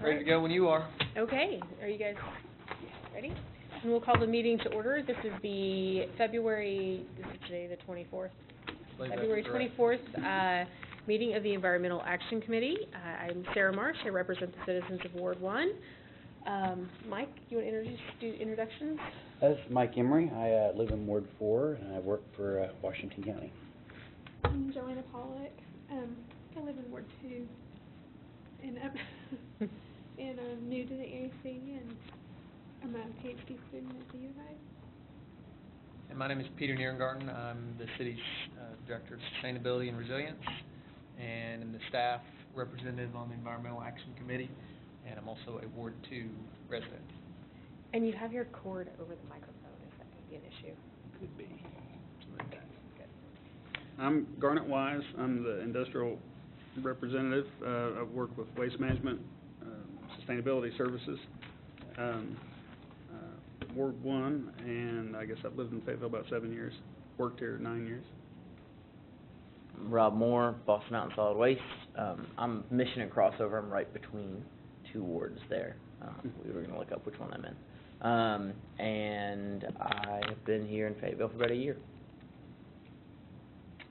Ready to go when you are. Okay, are you guys ready? And we'll call the meeting to order. This is the February, this is today the 24th, February 24th meeting of the Environmental Action Committee. I'm Sarah Marsh. I represent the citizens of Ward 1. Mike, you want to do introductions? This is Mike Emery. I live in Ward 4 and I work for Washington County. I'm Joanna Pollock. I live in Ward 2, and I'm new to the AAC, and I'm a PhD student at the U of A. And my name is Peter Nierengarten. I'm the city's Director of Sustainability and Resilience, and I'm the staff representative on the Environmental Action Committee, and I'm also a Ward 2 resident. And you have your cord over the microphone. Is that going to be an issue? Could be. Okay, good. I'm Garnet Wise. I'm the industrial representative. I work with waste management, sustainability services, Ward 1, and I guess I've lived in Fayetteville about 7 years, worked here 9 years. Rob Moore, Boston Mountain Solid Waste. I'm Mission and Crossover. I'm right between two wards there. We were going to look up which one I'm in. And I have been here in Fayetteville for about a year.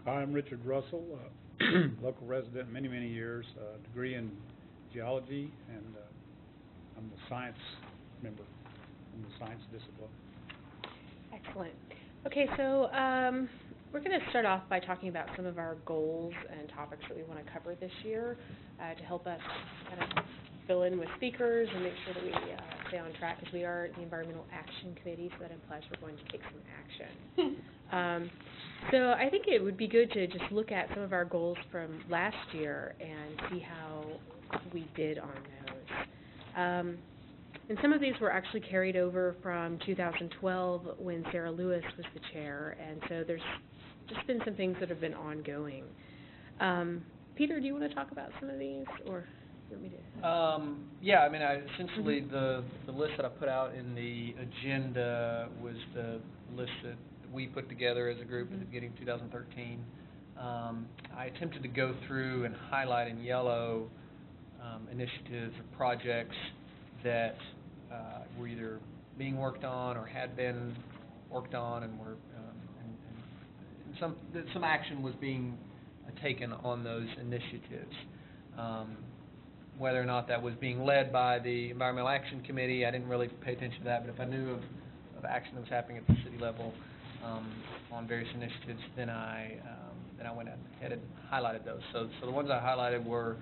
Hi, I'm Richard Russell, local resident many, many years, degree in geology, and I'm the science member in the science discipline. Excellent. Okay, so we're going to start off by talking about some of our goals and topics that we want to cover this year to help us kind of fill in with speakers and make sure that we stay on track, because we are the Environmental Action Committee, so that implies we're going to take some action. So I think it would be good to just look at some of our goals from last year and see how we did on those. And some of these were actually carried over from 2012 when Sarah Lewis was the chair, and so there's just been some things that have been ongoing. Peter, do you want to talk about some of these, or you want me to? Yeah, I mean, essentially the list that I put out in the agenda was the list that we put together as a group at the beginning of 2013. I attempted to go through and highlight in yellow initiatives or projects that were either being worked on or had been worked on, and were and some action was being taken on those initiatives. Whether or not that was being led by the Environmental Action Committee, I didn't really pay attention to that, but if I knew of action that was happening at the city level on various initiatives, then I went ahead and highlighted those. So the ones I highlighted were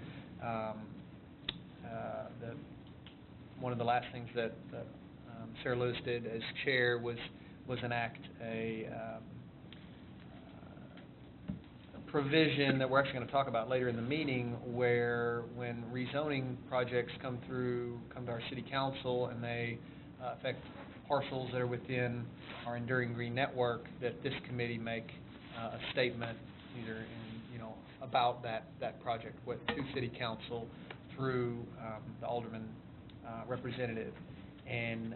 one of the last things that Sarah Lewis did as chair was enact a provision that we're actually going to talk about later in the meeting, where when rezoning projects come to our city council and they affect parcels that are within our Enduring Green Network, that this committee make a statement either about that project to city council through the alderman representative, and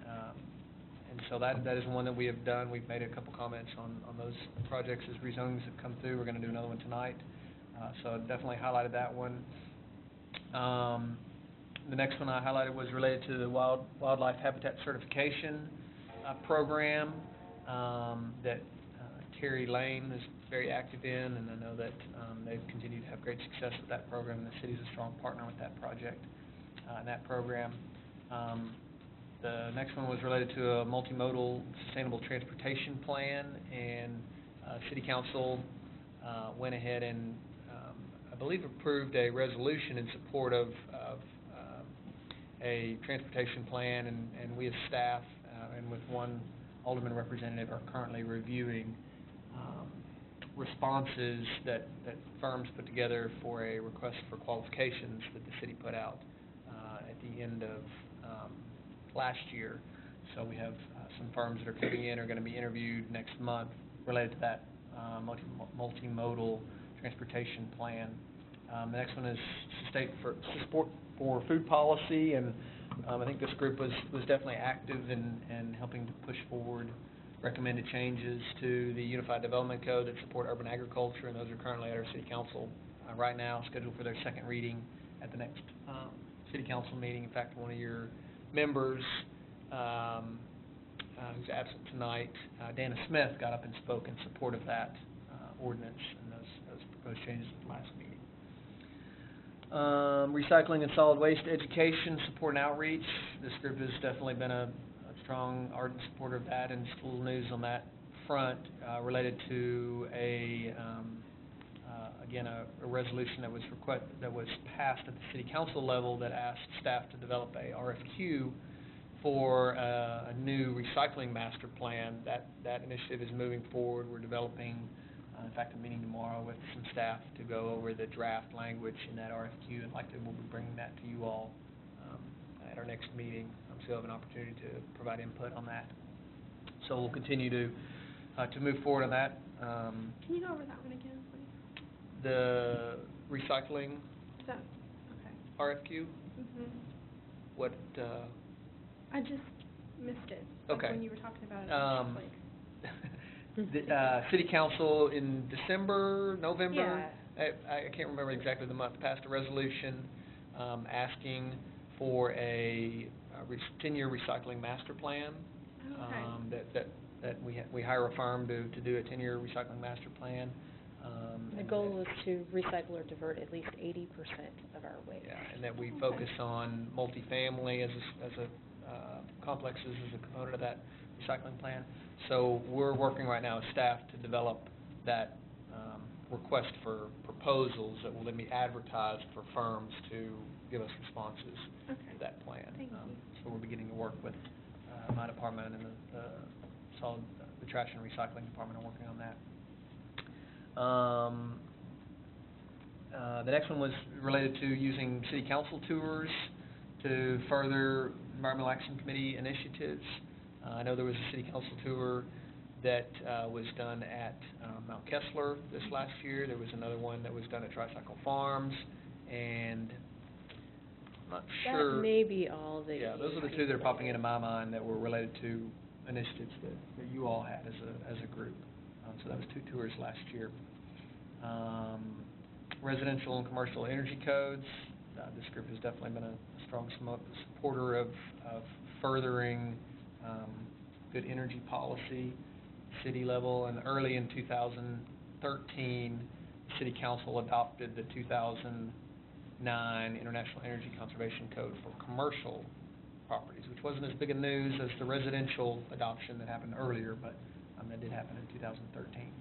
so that is one that we have done. We've made a couple comments on those projects as rezonings have come through. We're going to do another one tonight, so I definitely highlighted that one. The next one I highlighted was related to the wildlife habitat certification program that Terry Lane is very active in, and I know that they've continued to have great success with that program, and the city's a strong partner with that project and that program. The next one was related to a multimodal sustainable transportation plan, and City Council went ahead and I believe approved a resolution in support of a transportation plan, and we as staff and with one alderman representative are currently reviewing responses that firms put together for a request for qualifications that the city put out at the end of last year. So we have some firms that are coming in, are going to be interviewed next month related to that multimodal transportation plan. The next one is support for food policy, and I think this group was definitely active in helping to push forward recommended changes to the Unified Development Code that support urban agriculture, and those are currently at our City Council right now, scheduled for their second reading at the next city council meeting. In fact, one of your members, who's absent tonight, Dana Smith, got up and spoke in support of that ordinance and those proposed changes at the last meeting. Recycling and solid waste education, support and outreach. This group has definitely been a strong, ardent supporter of that, and just a little news on that front related to again, a resolution that was passed at the city council level that asked staff to develop a RFQ for a new recycling master plan. That initiative is moving forward. We're developing, in fact, a meeting tomorrow with some staff to go over the draft language in that RFQ, and likely we'll be bringing that to you all at our next meeting. So you'll have an opportunity to provide input on that. So we'll continue to move forward on that. Can you go over that one again, please? The recycling Is that, okay. RFQ, what, I just missed it. Okay. Like when you were talking about it, I was just like. the city council in December, November, Yeah. I can't remember exactly the month, passed a resolution asking for a 10-year recycling master plan. Okay. That we hire a firm to do a 10-year recycling master plan. The goal is to recycle or divert at least 80% of our waste. Yeah, and that we focus on multifamily as a complexes as a component of that recycling plan. So we're working right now with staff to develop that request for proposals that will then be advertised for firms to give us responses to that plan. Thank you. So we're beginning to work with my department and the trash and recycling department are working on that. The next one was related to using city council tours to further Environmental Action Committee initiatives. I know there was a city council tour that was done at Mount Kessler this last year. There was another one that was done at Tricycle Farms, and I'm not sure. That may be all that. Yeah, those are the two that are popping into my mind that were related to initiatives that you all had as a group. So that was 2 tours last year. Residential and commercial energy codes. This group has definitely been a strong supporter of furthering good energy policy, city level. And early in 2013, City Council adopted the 2009 International Energy Conservation Code for commercial properties, which wasn't as big a news as the residential adoption that happened earlier, but that did happen in 2013.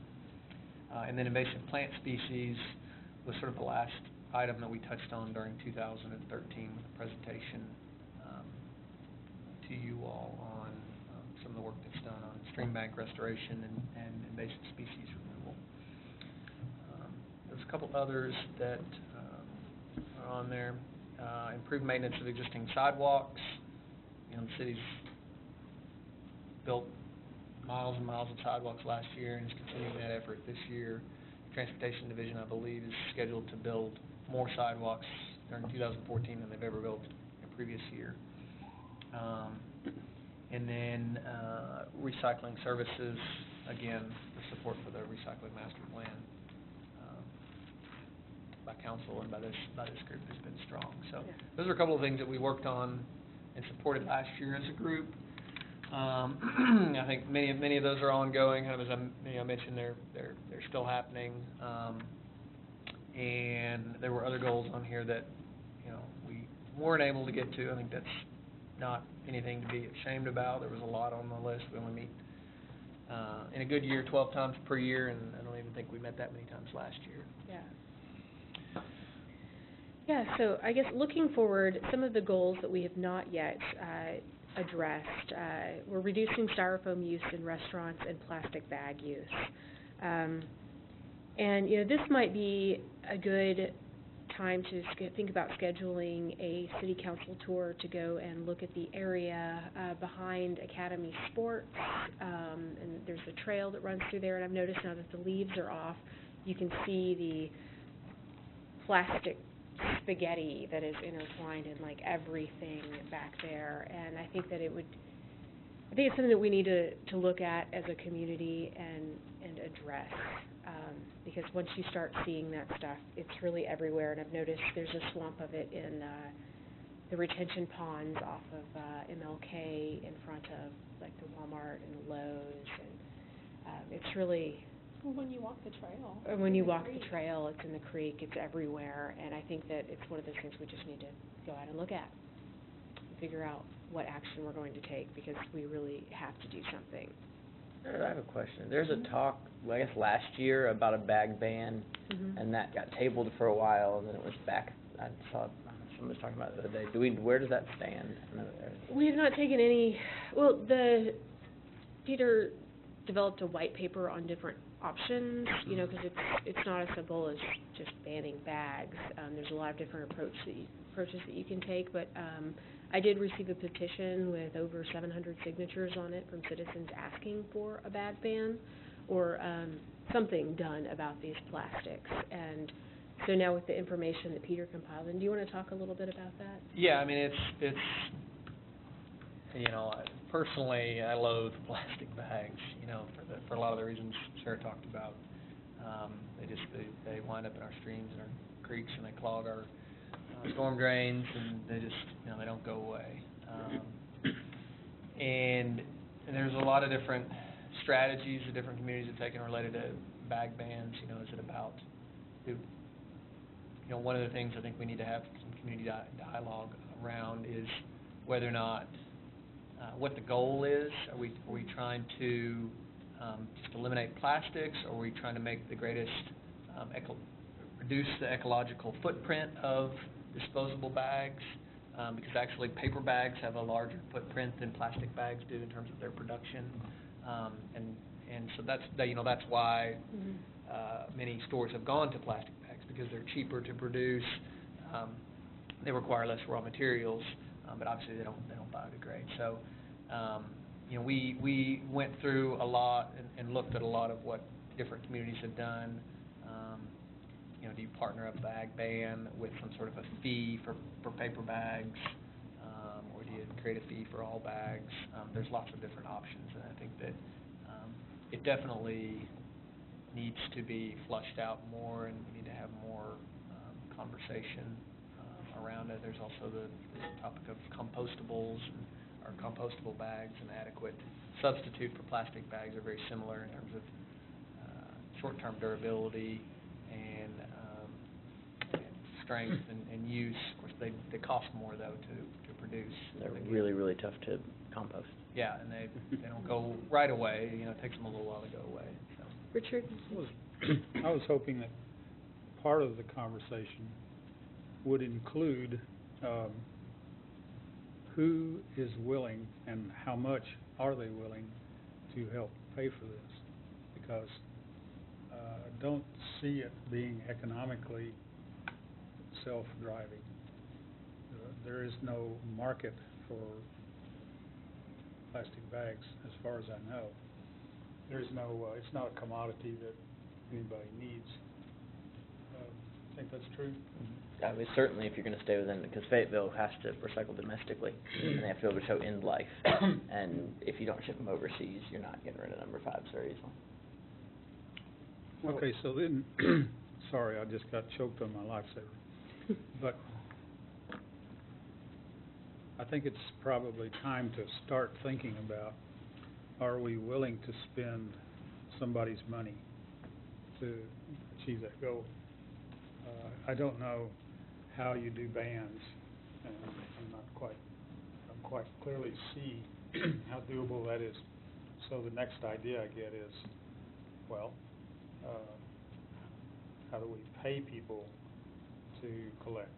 And then invasive plant species was sort of the last item that we touched on during 2013 with the presentation to you all on some of the work that's done on stream bank restoration and invasive species removal. There's a couple others that are on there. Improved maintenance of existing sidewalks. You know, the city's built miles and miles of sidewalks last year and is continuing that effort this year. Transportation Division, I believe, is scheduled to build more sidewalks during 2014 than they've ever built in a previous year. And then recycling services, again, the support for the recycling master plan by council and by this group has been strong. So those are a couple of things that we worked on and supported last year as a group. I think many of those are ongoing. Kind of as I mentioned, they're still happening. And there were other goals on here that we weren't able to get to. I think that's not anything to be ashamed about. There was a lot on the list. We only meet in a good year 12 times per year, and I don't even think we met that many times last year. Yeah, so I guess looking forward, some of the goals that we have not yet addressed, we're reducing styrofoam use in restaurants and plastic bag use. And, this might be a good time to think about scheduling a city council tour to go and look at the area behind Academy Sports, and there's a trail that runs through there, and I've noticed now that the leaves are off, you can see the plastic spaghetti that is intertwined in like everything back there, and I think that I think it's something that we need to look at as a community and address, because once you start seeing that stuff, it's really everywhere, and I've noticed there's a swamp of it the retention ponds off of MLK in front of like the Walmart and the Lowe's, and it's really, Well, when you walk the trail. and when you in the walk the creek. trail, it's in the creek, it's everywhere, and I think that it's one of those things we just need to go out and look at, and figure out what action we're going to take, because we really have to do something. I have a question. There's a talk, I guess last year, about a bag ban, Mhm. and that got tabled for a while, and then it was back. I saw someone was talking about it the other day. Where does that stand? I know We have not taken any, well, Peter developed a white paper on different options, you know, because it's not as simple as just banning bags. There's a lot of different approaches that you can take, but I did receive a petition with over 700 signatures on it from citizens asking for a bag ban or something done about these plastics. And so now with the information that Peter compiled, and do you want to talk a little bit about that? Yeah, I mean, it's you know, personally, I loathe plastic bags, you know, for a lot of the reasons Sarah talked about. They wind up in our streams and our creeks, and they clog our storm drains, and they just, you know, they don't go away. And there's a lot of different strategies that different communities have taken related to bag bans. You know, is it about, you know, one of the things I think we need to have some community dialogue around is whether or not, what the goal is. Are we trying to just eliminate plastics, or are we trying to make the greatest, reduce the ecological footprint of disposable bags? Because actually paper bags have a larger footprint than plastic bags do in terms of their production. And so that's why many stores have gone to plastic bags, because they're cheaper to produce. They require less raw materials, but obviously they don't biodegrade. So, you know, we went through a lot and looked at a lot of what different communities have done. You know, do you partner a bag ban with some sort of a fee for paper bags, or do you create a fee for all bags? There's lots of different options, and I think that it definitely needs to be flushed out more, and we need to have more conversation around it. There's also the topic of compostables, or compostable bags. An adequate substitute for plastic bags are very similar in terms of short-term durability and strength and use. Of course, they cost more though to produce. They're really, really tough to compost. Yeah, and they don't go right away. You know, it takes them a little while to go away. So. Richard? I was hoping that part of the conversation would include who is willing and how much are they willing to help pay for this, because I don't see it being economically self-driving. There is no market for plastic bags, as far as I know. There's no, it's not a commodity that anybody needs. I think that's true. I mean, certainly if you're going to stay within, because Fayetteville has to recycle domestically, and they have to be able to show end life. And if you don't ship them overseas, you're not getting rid of number 5s very easily. Okay, so then, sorry, I just got choked on my lifesaver. But I think it's probably time to start thinking about, are we willing to spend somebody's money to achieve that goal? I don't know how you do bans, and I quite clearly see how doable that is. So the next idea I get is, well, how do we pay people to collect?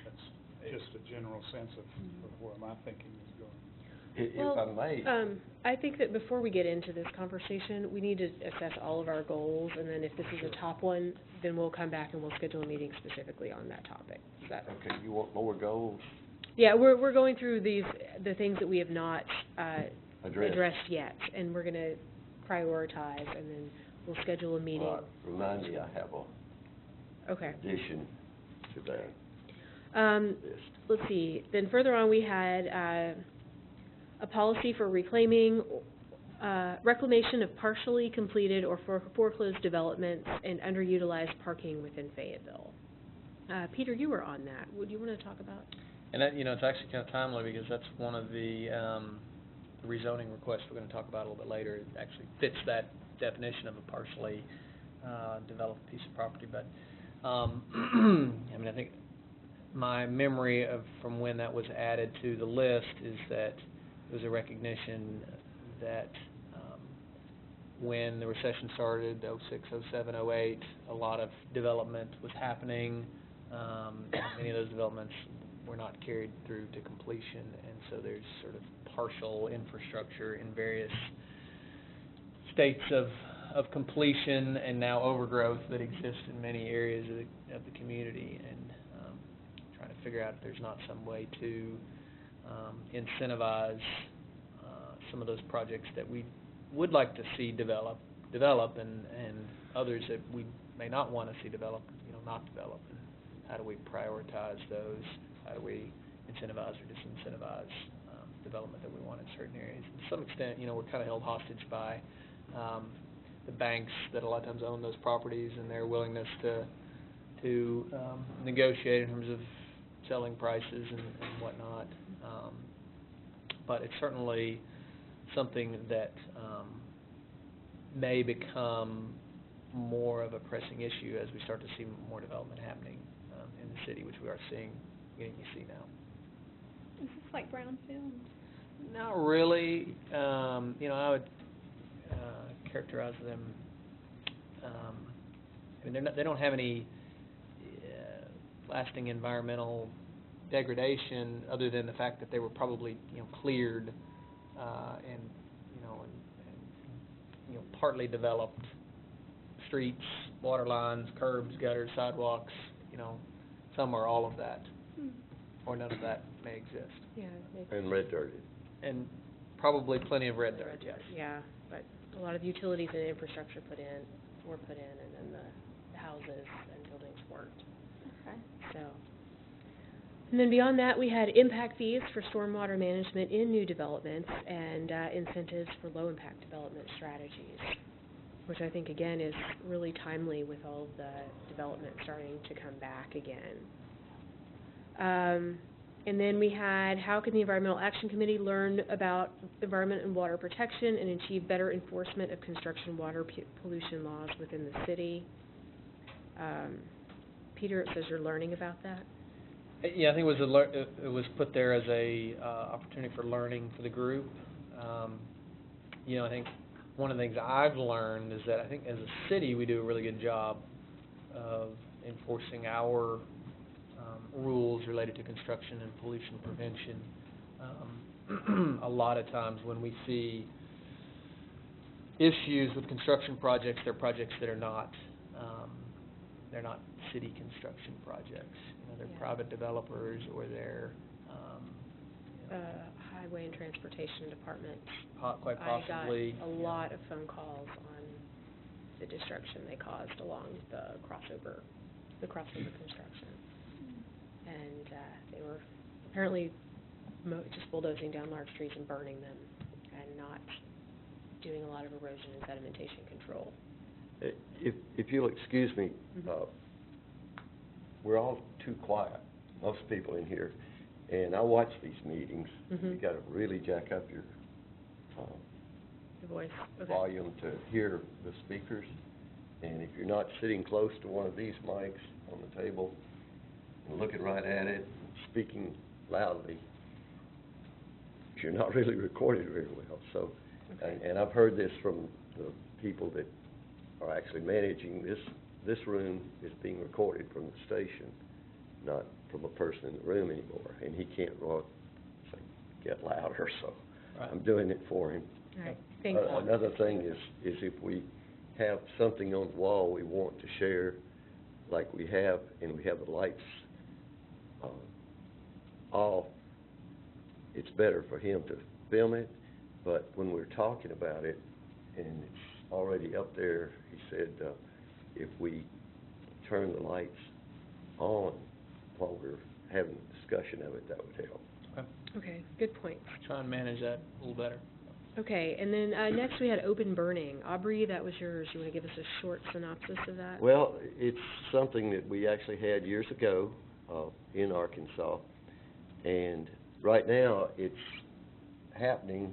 That's just a general sense of where my thinking is going. If I may. I think that before we get into this conversation, we need to assess all of our goals, and then if this is a top one, then we'll come back and we'll schedule a meeting specifically on that topic. Is that Okay, you want more goals? Yeah, we're going through the things that we have not Addressed. yet, and we're going to prioritize, and then we'll schedule a meeting. Right. Remind me, I have a Okay. addition to that list. Let's see. Then further on, we had a policy for reclaiming, reclamation of partially completed or foreclosed developments and underutilized parking within Fayetteville. Peter, you were on that. Would you want to talk about? And that, it's actually kind of timely because that's one of the rezoning requests we're going to talk about a little bit later. It actually fits that definition of a partially developed piece of property. But, I think my memory from when that was added to the list is that it was a recognition that when the recession started, 06, 07, 08, a lot of development was happening. Many of those developments were not carried through to completion, and so there's sort of partial infrastructure in various states of completion and now overgrowth that exists in many areas of the community, and trying to figure out if there's not some way to incentivize some of those projects that we would like to see develop, and others that we may not want to see develop, not develop. And how do we prioritize those? How do we incentivize or disincentivize development that we want in certain areas? To some extent, we're kind of held hostage by the banks that a lot of times own those properties and their willingness to negotiate in terms of selling prices and whatnot. But it's certainly something that may become more of a pressing issue as we start to see more development happening in the city, which we are beginning to see now. Is this like brownfield? Not really. I would characterize them. They don't have any lasting environmental degradation, other than the fact that they were probably cleared and partly developed streets, water lines, curbs, gutters, sidewalks. Some or all of that, or none of that may exist. Yeah. And red dirt. And probably plenty of red dirt, yes. Yeah, but a lot of utilities and infrastructure were put in, and then the houses and buildings weren't. Okay. So, and then beyond that, we had impact fees for stormwater management in new developments and incentives for low-impact development strategies, which I think, again, is really timely with all of the development starting to come back again. And then we had, how can the Environmental Action Committee learn about environment and water protection and achieve better enforcement of construction water pollution laws within the city? Peter, it says you're learning about that. Yeah, I think it was put there as a opportunity for learning for the group. I think one of the things I've learned is that I think as a city we do a really good job of enforcing our rules related to construction and pollution prevention. A lot of times when we see issues with construction projects, they're projects that are not city construction projects. They're private developers, or they're Highway and Transportation Department. Quite possibly. I got a lot of phone calls on the destruction they caused along the crossover construction. And they were apparently just bulldozing down large trees and burning them, and not doing a lot of erosion and sedimentation control. If you'll excuse me, we're all too quiet, most people in here, and I watch these meetings. Mm-hmm. You got to really jack up your The voice. Okay. volume to hear the speakers, and if you're not sitting close to one of these mics on the table and looking right at it, and speaking loudly, you're not really recorded very well. So, Okay. and I've heard this from the people that are actually managing this. This room is being recorded from the station, not from a person in the room anymore, and he can't say, get louder, so Right. I'm doing it for him. All right. Thanks. Another thing is if we have something on the wall we want to share, like we have, and we have the lights off, it's better for him to film it, but when we're talking about it, and it's already up there, he said, if we turn the lights on while we're having a discussion of it, that would help. Okay. Okay. Good point. Try and manage that a little better. Okay, and then, next we had open burning. Aubrey, that was yours. You want to give us a short synopsis of that? Well, it's something that we actually had years ago, in Arkansas, and right now, it's happening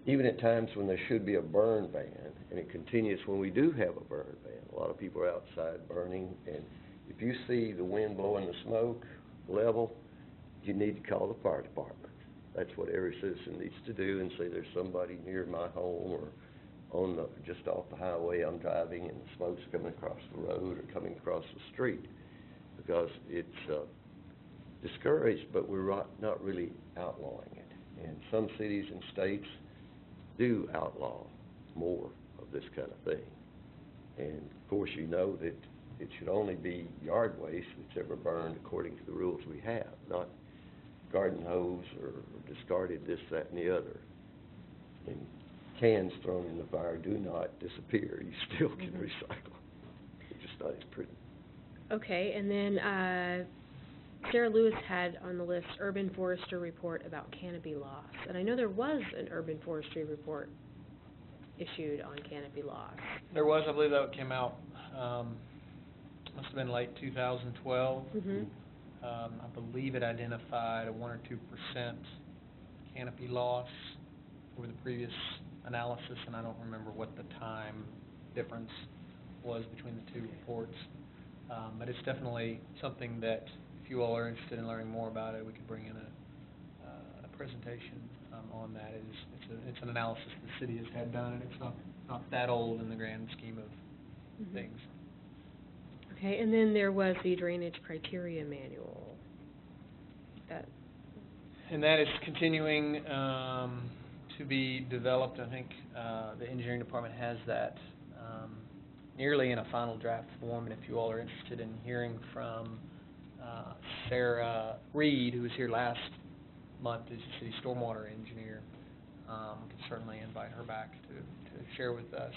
even at times when there should be a burn ban, and it continues when we do have a burn ban. A lot of people are outside burning, and if you see the wind blowing the smoke level, you need to call the fire department. That's what every citizen needs to do, and say there's somebody near my home or on the, just off the highway I'm driving and the smoke's coming across the road or coming across the street, because it's discouraged, but we're not really outlawing it. And some cities and states do outlaw more of this kind of thing. And of course, you know that it should only be yard waste that's ever burned according to the rules we have, not garden hose or discarded this, that, and the other. And cans thrown in the fire do not disappear. You still can recycle. It's just not as pretty. Okay, and then, Sarah Lewis had on the list urban forester report about canopy loss. And I know there was an urban forestry report issued on canopy loss. There was, I believe that came out, must have been late 2012. Mm-hmm. I believe it identified a 1 or 2% canopy loss over the previous analysis, and I don't remember what the time difference was between the two reports. But it's definitely something that, if you all are interested in learning more about it, we could bring in a presentation on that. It's an analysis the city has had done, and it's not that old in the grand scheme of things. Okay, and then there was the drainage criteria manual. And that is continuing to be developed. I think the engineering department has that nearly in a final draft form, and if you all are interested in hearing from Sarah Reed, who was here last month, is the city stormwater engineer, we can certainly invite her back to share with us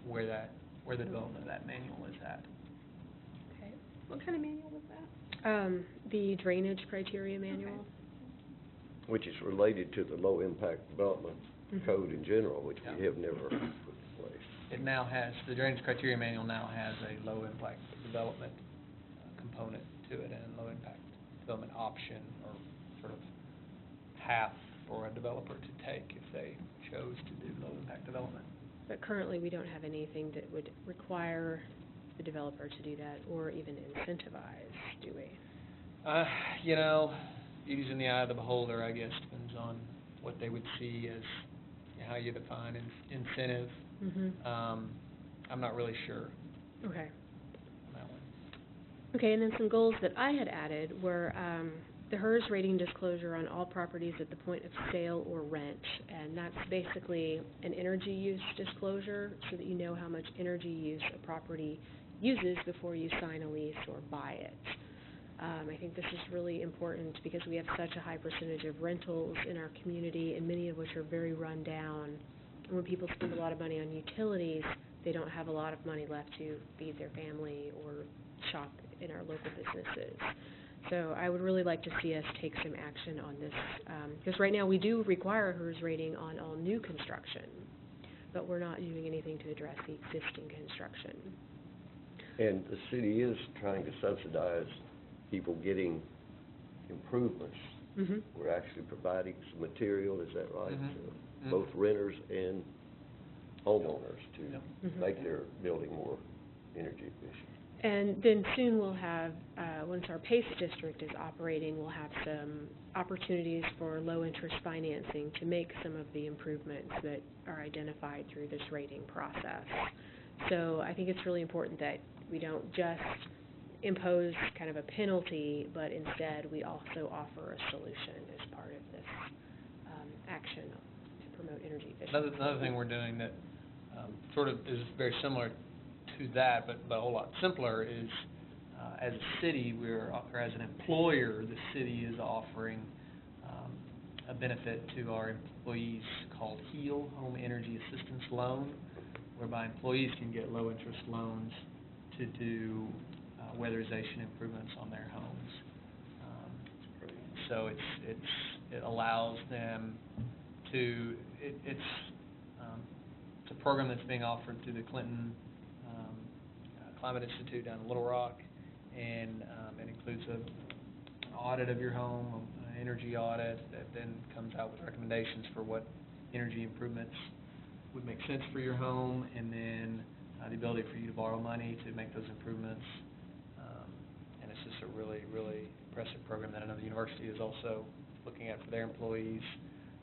where the development of that manual is at. Okay. What kind of manual was that? The drainage criteria manual. Which is related to the low-impact development code in general, which we have never put in place. It now has, the drainage criteria manual now has a low-impact development component to it, and low-impact development option, or sort of path for a developer to take if they chose to do low-impact development. But currently, we don't have anything that would require the developer to do that, or even incentivize, do we? You know, beauty's in the eye of the beholder, I guess. Depends on what they would see as how you define incentive. I'm not really sure. Okay. On that one. Okay, and then some goals that I had added were the HERS rating disclosure on all properties at the point of sale or rent, and that's basically an energy use disclosure so that you know how much energy use a property uses before you sign a lease or buy it. I think this is really important because we have such a high percentage of rentals in our community, and many of which are very run down. And when people spend a lot of money on utilities, they don't have a lot of money left to feed their family or shop in our local businesses. So I would really like to see us take some action on this, because right now we do require a HERS rating on all new construction, but we're not doing anything to address the existing construction. And the city is trying to subsidize people getting improvements. We're actually providing some material, is that right? To both renters and homeowners to make their building more energy efficient. And then soon we'll have, once our PACE district is operating, we'll have some opportunities for low-interest financing to make some of the improvements that are identified through this rating process. So I think it's really important that we don't just impose kind of a penalty, but instead we also offer a solution as part of this action to promote energy efficiency. Another thing we're doing that sort of is very similar to that, but a whole lot simpler, is as a city, or as an employer, the city is offering a benefit to our employees called HEAL, Home Energy Assistance Loan, whereby employees can get low-interest loans to do weatherization improvements on their homes. So it allows them it's a program that's being offered through the Clinton Climate Institute down in Little Rock, and it includes an audit of your home, an energy audit that then comes out with recommendations for what energy improvements would make sense for your home, and then the ability for you to borrow money to make those improvements. And it's just a really, really impressive program that I know the university is also looking at for their employees.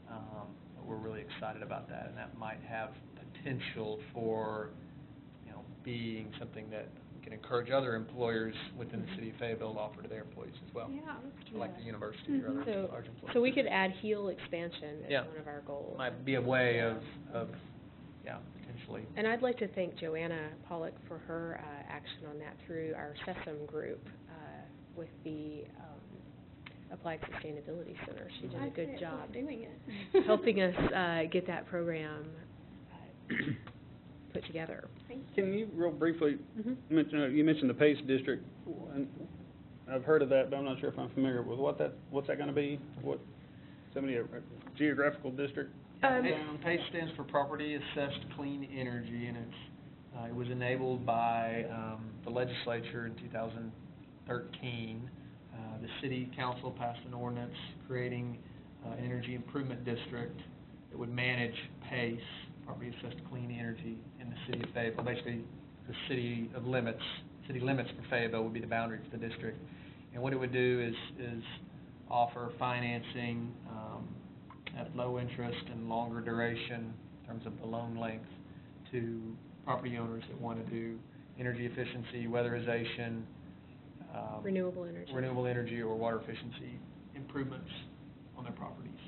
But we're really excited about that, and that might have potential for, being something that we can encourage other employers within the city of Fayetteville to offer to their employees as well, Yeah. like the university or other large employers. So we could add HEAL expansion as Yeah. one of our goals. Might be a way of potentially. And I'd like to thank Joanna Pollock for her action on that through our SESM group with the Applied Sustainability Center. She did a good job doing it. helping us get that program put together. Can you real briefly Mhm. mention, you mentioned the PACE district, and I've heard of that, but I'm not sure if I'm familiar with what's that gonna be? What, somebody, a geographical district? PACE stands for Property Assessed Clean Energy, and it was enabled by the legislature in 2013. The city council passed an ordinance creating an energy improvement district that would manage PACE, Property Assessed Clean Energy, in the city of Fayetteville. Basically, the city limits for Fayetteville would be the boundary for the district. And what it would do is offer financing at low interest and longer duration in terms of the loan length to property owners that want to do energy efficiency, weatherization, Renewable energy or water efficiency improvements on their properties.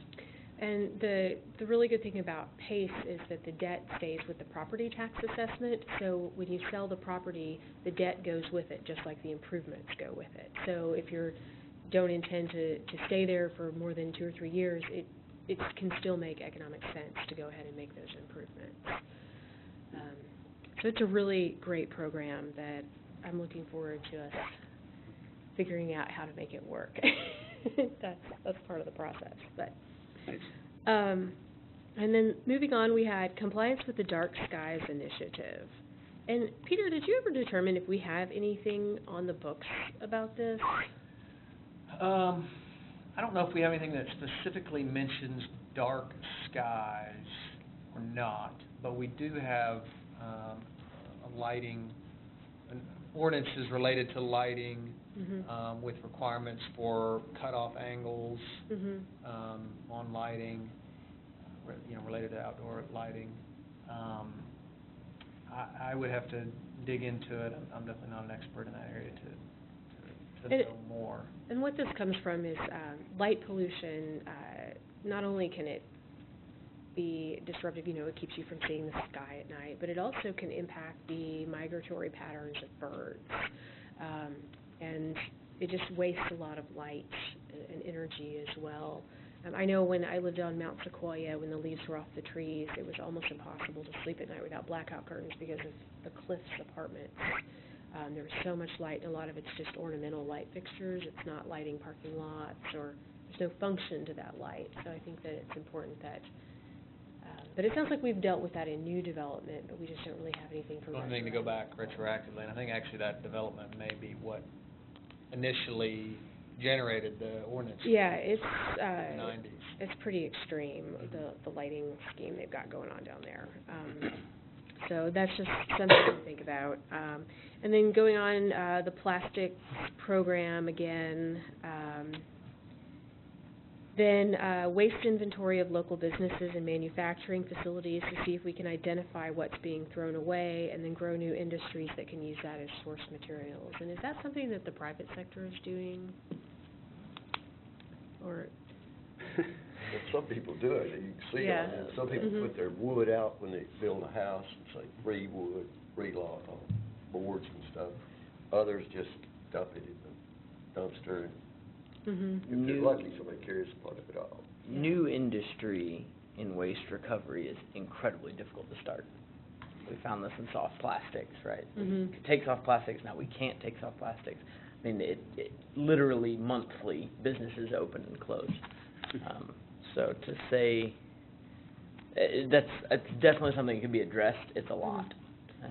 And the really good thing about PACE is that the debt stays with the property tax assessment. So when you sell the property, the debt goes with it, just like the improvements go with it. So if you don't intend to stay there for more than 2 or 3 years, it can still make economic sense to go ahead and make those improvements. So it's a really great program that I'm looking forward to us figuring out how to make it work. That's part of the process. But and then moving on, we had compliance with the Dark Skies Initiative. And Peter, did you ever determine if we have anything on the books about this? I don't know if we have anything that specifically mentions dark skies or not, but we do have a lighting, ordinances related to lighting, with requirements for cutoff angles on lighting, related to outdoor lighting. I would have to dig into it. I'm definitely not an expert in that area to know more. And what this comes from is light pollution. Not only can it be disruptive, it keeps you from seeing the sky at night, but it also can impact the migratory patterns of birds. And it just wastes a lot of light and energy as well. I know when I lived on Mount Sequoia, when the leaves were off the trees, it was almost impossible to sleep at night without blackout curtains because of the cliffs apartments. There was so much light, and a lot of it's just ornamental light fixtures. It's not lighting parking lots, or there's no function to that light. So I think that it's important that, but it sounds like we've dealt with that in new development, but we just don't really have anything from Anything to go back retroactively, and I think actually that development may be what initially generated the ordinance. Yeah, it's in the 90s. It's pretty extreme, the lighting scheme they've got going on down there. So that's just something to think about. And then going on, the plastics program again. Then waste inventory of local businesses and manufacturing facilities to see if we can identify what's being thrown away, and then grow new industries that can use that as source materials. And is that something that the private sector is doing? Or Well, some people do it, you can see Yeah. on it. Some people put their wood out when they build a house, it's like free wood, free log on boards and stuff. Others just dump it in the dumpster, and if they're lucky, somebody carries part of it off. New industry in waste recovery is incredibly difficult to start. We found this in soft plastics, right? We could take soft plastics, now we can't take soft plastics. I mean, it literally monthly, businesses open and close. So to say It's definitely something that can be addressed. It's a lot.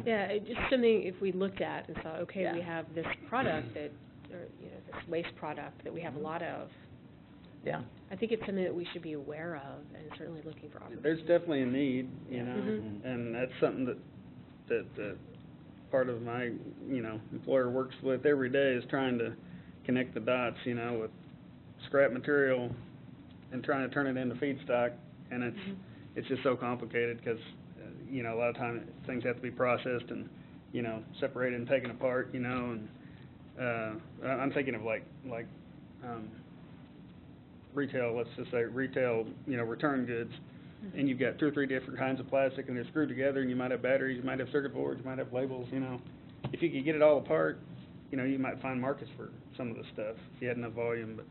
Yeah, just something if we looked at and saw, okay, Yeah. we have this product that, or, this waste product that we have a lot of. Yeah. I think it's something that we should be aware of and certainly looking for opportunities. There's definitely a need, you know, Mhm. and that's something that part of my, employer works with every day is trying to connect the dots, with scrap material and trying to turn it into feedstock, and it's just so complicated because, a lot of times things have to be processed and, separated and taken apart, and, I'm thinking of like, retail, let's just say retail, return goods, and you've got 2 or 3 different kinds of plastic and they're screwed together, and you might have batteries, you might have circuit boards, you might have labels, If you could get it all apart, you might find markets for some of the stuff if you had enough volume, but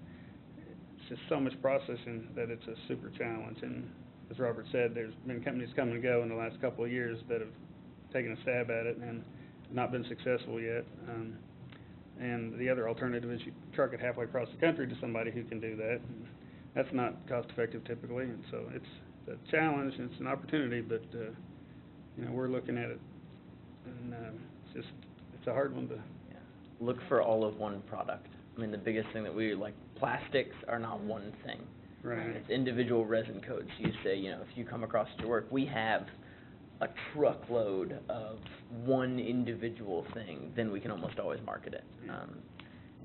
it's just so much processing that it's a super challenge. And as Robert said, there's been companies come and go in the last couple of years that have taken a stab at it and not been successful yet. And the other alternative is you truck it halfway across the country to somebody who can do that. And that's not cost effective typically, and so it's a challenge and it's an opportunity, but we're looking at it, and it's a hard one to. Look for all of one product. I mean, the biggest thing that plastics are not one thing. Right. It's individual resin codes. You say, if you come across it at work, we have a truckload of one individual thing, then we can almost always market it.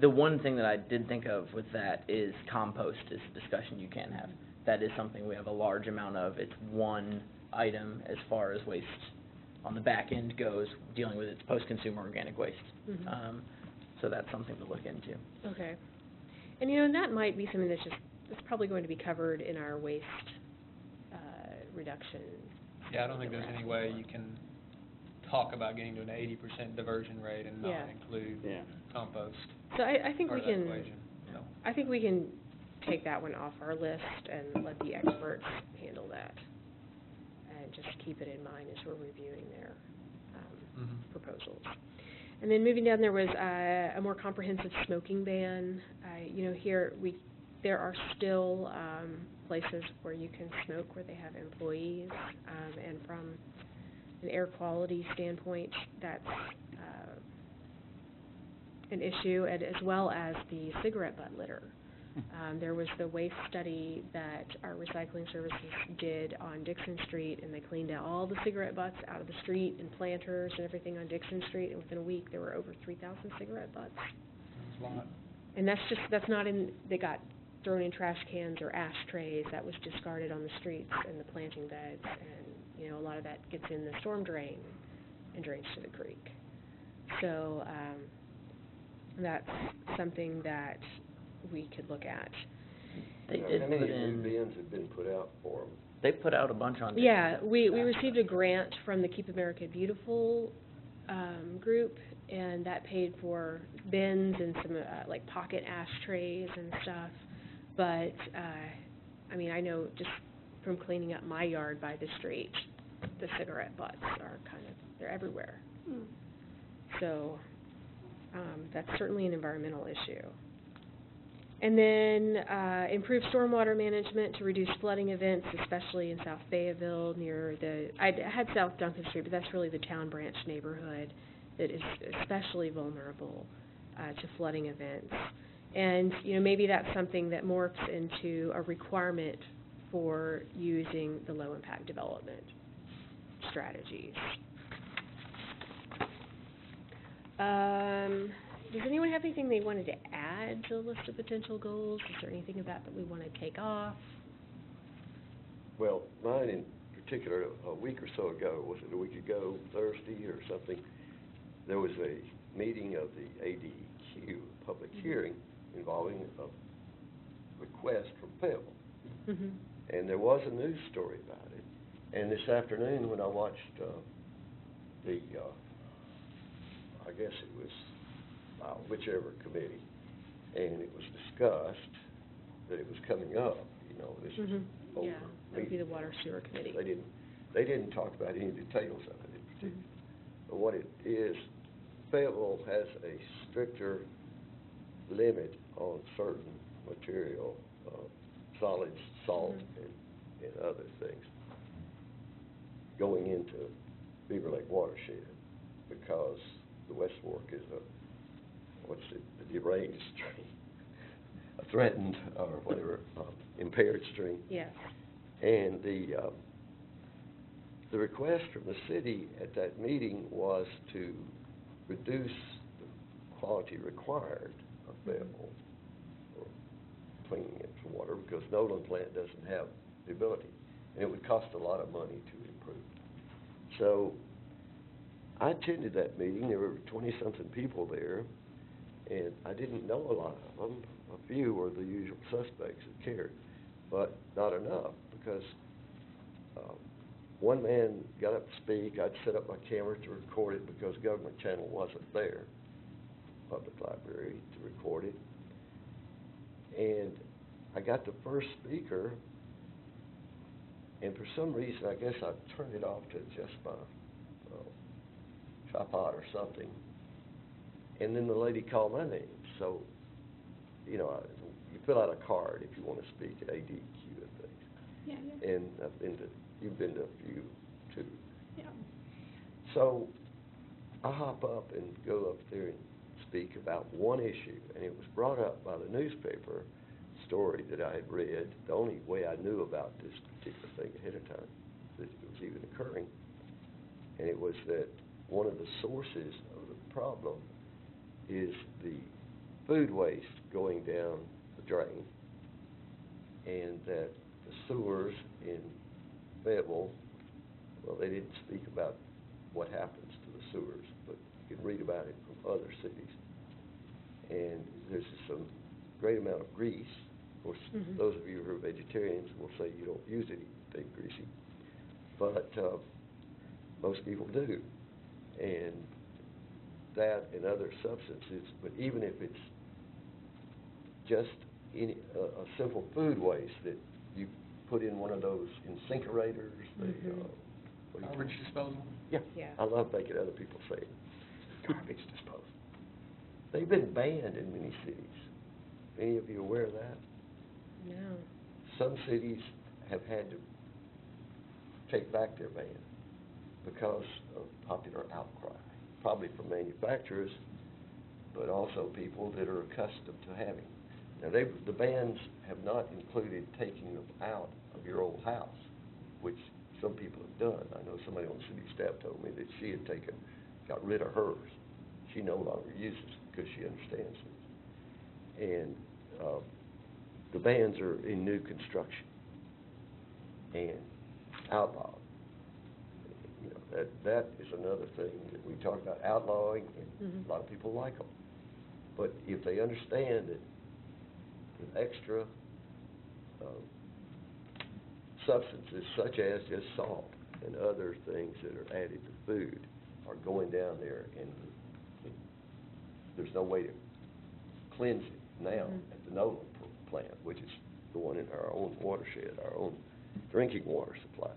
The one thing that I did think of with that is compost is a discussion you can have. That is something we have a large amount of. It's one item as far as waste on the back end goes, dealing with its post-consumer organic waste. So that's something to look into. Okay. And, that might be something that's probably going to be covered in our waste reduction. Yeah, I don't think there's any way you can talk about getting to an 80% diversion rate and not include compost. So I think we part of that can, equation, so. I think we can take that one off our list and let the experts handle that. And just keep it in mind as we're reviewing their proposals. And then moving down, there was a more comprehensive smoking ban. Here there are still places where you can smoke where they have employees, and from an air quality standpoint, that's an issue, and as well as the cigarette butt litter. There was the waste study that our recycling services did on Dixon Street, and they cleaned out all the cigarette butts out of the street and planters and everything on Dixon Street, and within a week there were over 3,000 cigarette butts. That's a lot. And that's not in, they got thrown in trash cans or ashtrays. That was discarded on the streets and the planting beds, and, a lot of that gets in the storm drain and drains to the creek. So, that's something that we could look at. They did How put many in. new bins have been put out for them? They put out a bunch on. Yeah, we received a grant from the Keep America Beautiful group, and that paid for bins and some like pocket ashtrays and stuff. But I know just from cleaning up my yard by the street, the cigarette butts are they're everywhere. So that's certainly an environmental issue. And then improve stormwater management to reduce flooding events, especially in South Fayetteville near I had South Duncan Street, but that's really the Town Branch neighborhood that is especially vulnerable to flooding events. And, maybe that's something that morphs into a requirement for using the low-impact development strategies. Does anyone have anything they wanted to add to the list of potential goals? Is there anything about that we want to take off? Well, mine in particular, a week or so ago, was it a week ago, Thursday or something, there was a meeting of the ADQ, public hearing, involving a request from Fayetteville. And there was a news story about it. And this afternoon, when I watched I guess it was whichever committee, and it was discussed that it was coming up, this is over. Yeah, that would be the Water Sewer Committee. They didn't talk about any details of it in particular. But what it is, Fayetteville has a stricter limit on certain material, solids, salt, and other things. going into Beaver Lake watershed, because the West Fork is a deranged stream, a threatened, or whatever, impaired stream. Yes. And the request from the city at that meeting was to reduce the quality required of Fayetteville for cleaning it for water, because Nolan plant doesn't have the ability, and it would cost a lot of money to improve. So I attended that meeting. There were 20-something people there, and I didn't know a lot of them. A few were the usual suspects that cared, but not enough, because one man got up to speak. I'd set up my camera to record it because government channel wasn't there, public library, to record it. And I got the first speaker, and for some reason, I guess I turned it off to just my tripod or something. And then the lady called my name. So, you fill out a card if you want to speak at ADQ and things. Yeah, yeah. And you've been to a few too. Yeah. So I hop up and go up there and speak about one issue, and it was brought up by the newspaper story that I had read, the only way I knew about this particular thing ahead of time, that it was even occurring, and it was that one of the sources of the problem is the food waste going down the drain, and that the sewers in Fayetteville, well, they didn't speak about what happens to the sewers, but you can read about it from other cities. And there's some great amount of grease. Of course, those of you who are vegetarians will say you don't use anything greasy, but most people do. And that and other substances, but even if it's just a simple food waste that you put in one of those incinerators, Garbage disposal? Yeah. I love making other people say it. Garbage disposal. They've been banned in many cities. Any of you aware of that? No. Some cities have had to take back their ban because of popular outcry, probably from manufacturers, but also people that are accustomed to having. Now, the bans have not included taking them out of your old house, which some people have done. I know somebody on the city staff told me that she had got rid of hers. She no longer uses it because she understands it. And the bans are in new construction and outlawed. That is another thing that we talk about, outlawing, and a lot of people like them. But if they understand that the extra substances, such as just salt and other things that are added to food, are going down there, and there's no way to cleanse it now at the Nolan plant, which is the one in our own watershed, our own drinking water supply.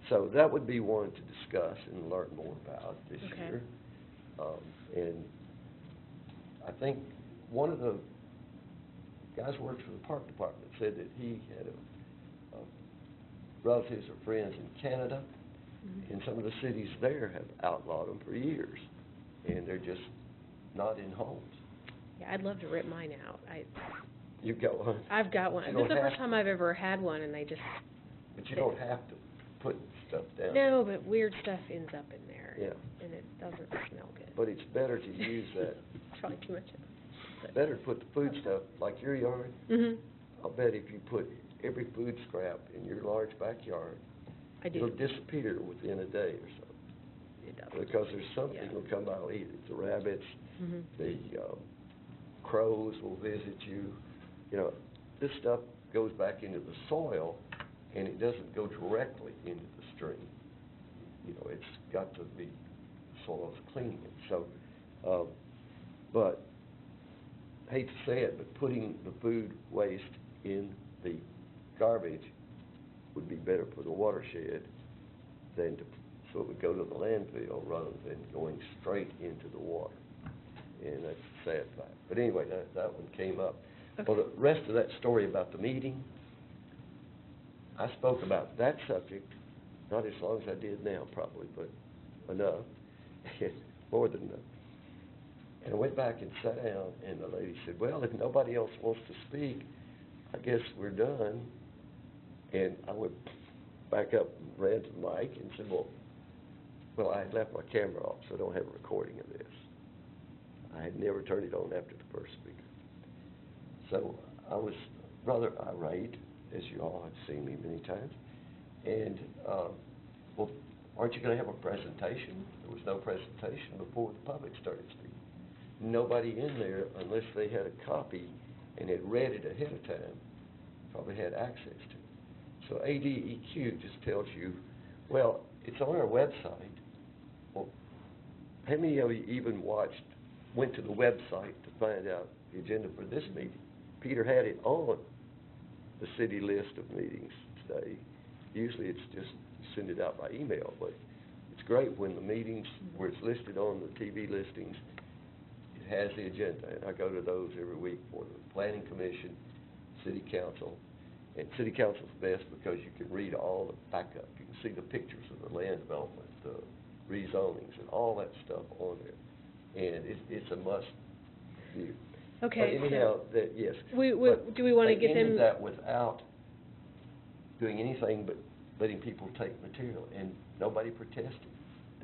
So that would be one to discuss and learn more about this year. And I think one of the guys who works for the park department said that he had relatives or friends in Canada, and some of the cities there have outlawed them for years, and they're just not in homes. Yeah, I'd love to rip mine out. You've got one? I've got one. This is the first time I've ever had one, and they just... But you don't have to put stuff down. No, but weird stuff ends up in there. Yeah. And it doesn't smell good. But it's better to use that. It's probably too much. Better to put the food stuff, like your yard. I'll bet if you put every food scrap in your large backyard, it'll disappear within a day or so. It does. Because there's something that'll come by and eat it. The rabbits, the crows will visit you. This stuff goes back into the soil, and it doesn't go directly into the stream. It's got to be, the soil's cleaning it. So, but, hate to say it, but putting the food waste in the garbage would be better for the watershed than so it would go to the landfill rather than going straight into the water. And that's a sad fact. But anyway, that one came up. Okay. Well, the rest of that story about the meeting, I spoke about that subject not as long as I did now probably, but enough, more than enough. And I went back and sat down, and the lady said, well, if nobody else wants to speak, I guess we're done. And I went back up and ran to the mic and said, well, I had left my camera off, so I don't have a recording of this. I had never turned it on after the first speaker. So I was rather irate, as you all have seen me many times. And, well, aren't you going to have a presentation? There was no presentation before the public started speaking. Nobody in there, unless they had a copy and had read it ahead of time, probably had access to it. So ADEQ just tells you, well, it's on our website. Well, how many of you even went to the website to find out the agenda for this meeting? Peter had it on the city list of meetings today. Usually it's just send it out by email, but it's great when the meetings, where it's listed on the TV listings, it has the agenda, and I go to those every week for the Planning Commission, City Council. And City Council's best because you can read all the backup. You can see the pictures of the land development, the rezonings, and all that stuff on there. And it's a must view. Okay, But anyhow, so yes. do we want to get They ended them? that without doing anything but letting people take material, and nobody protested.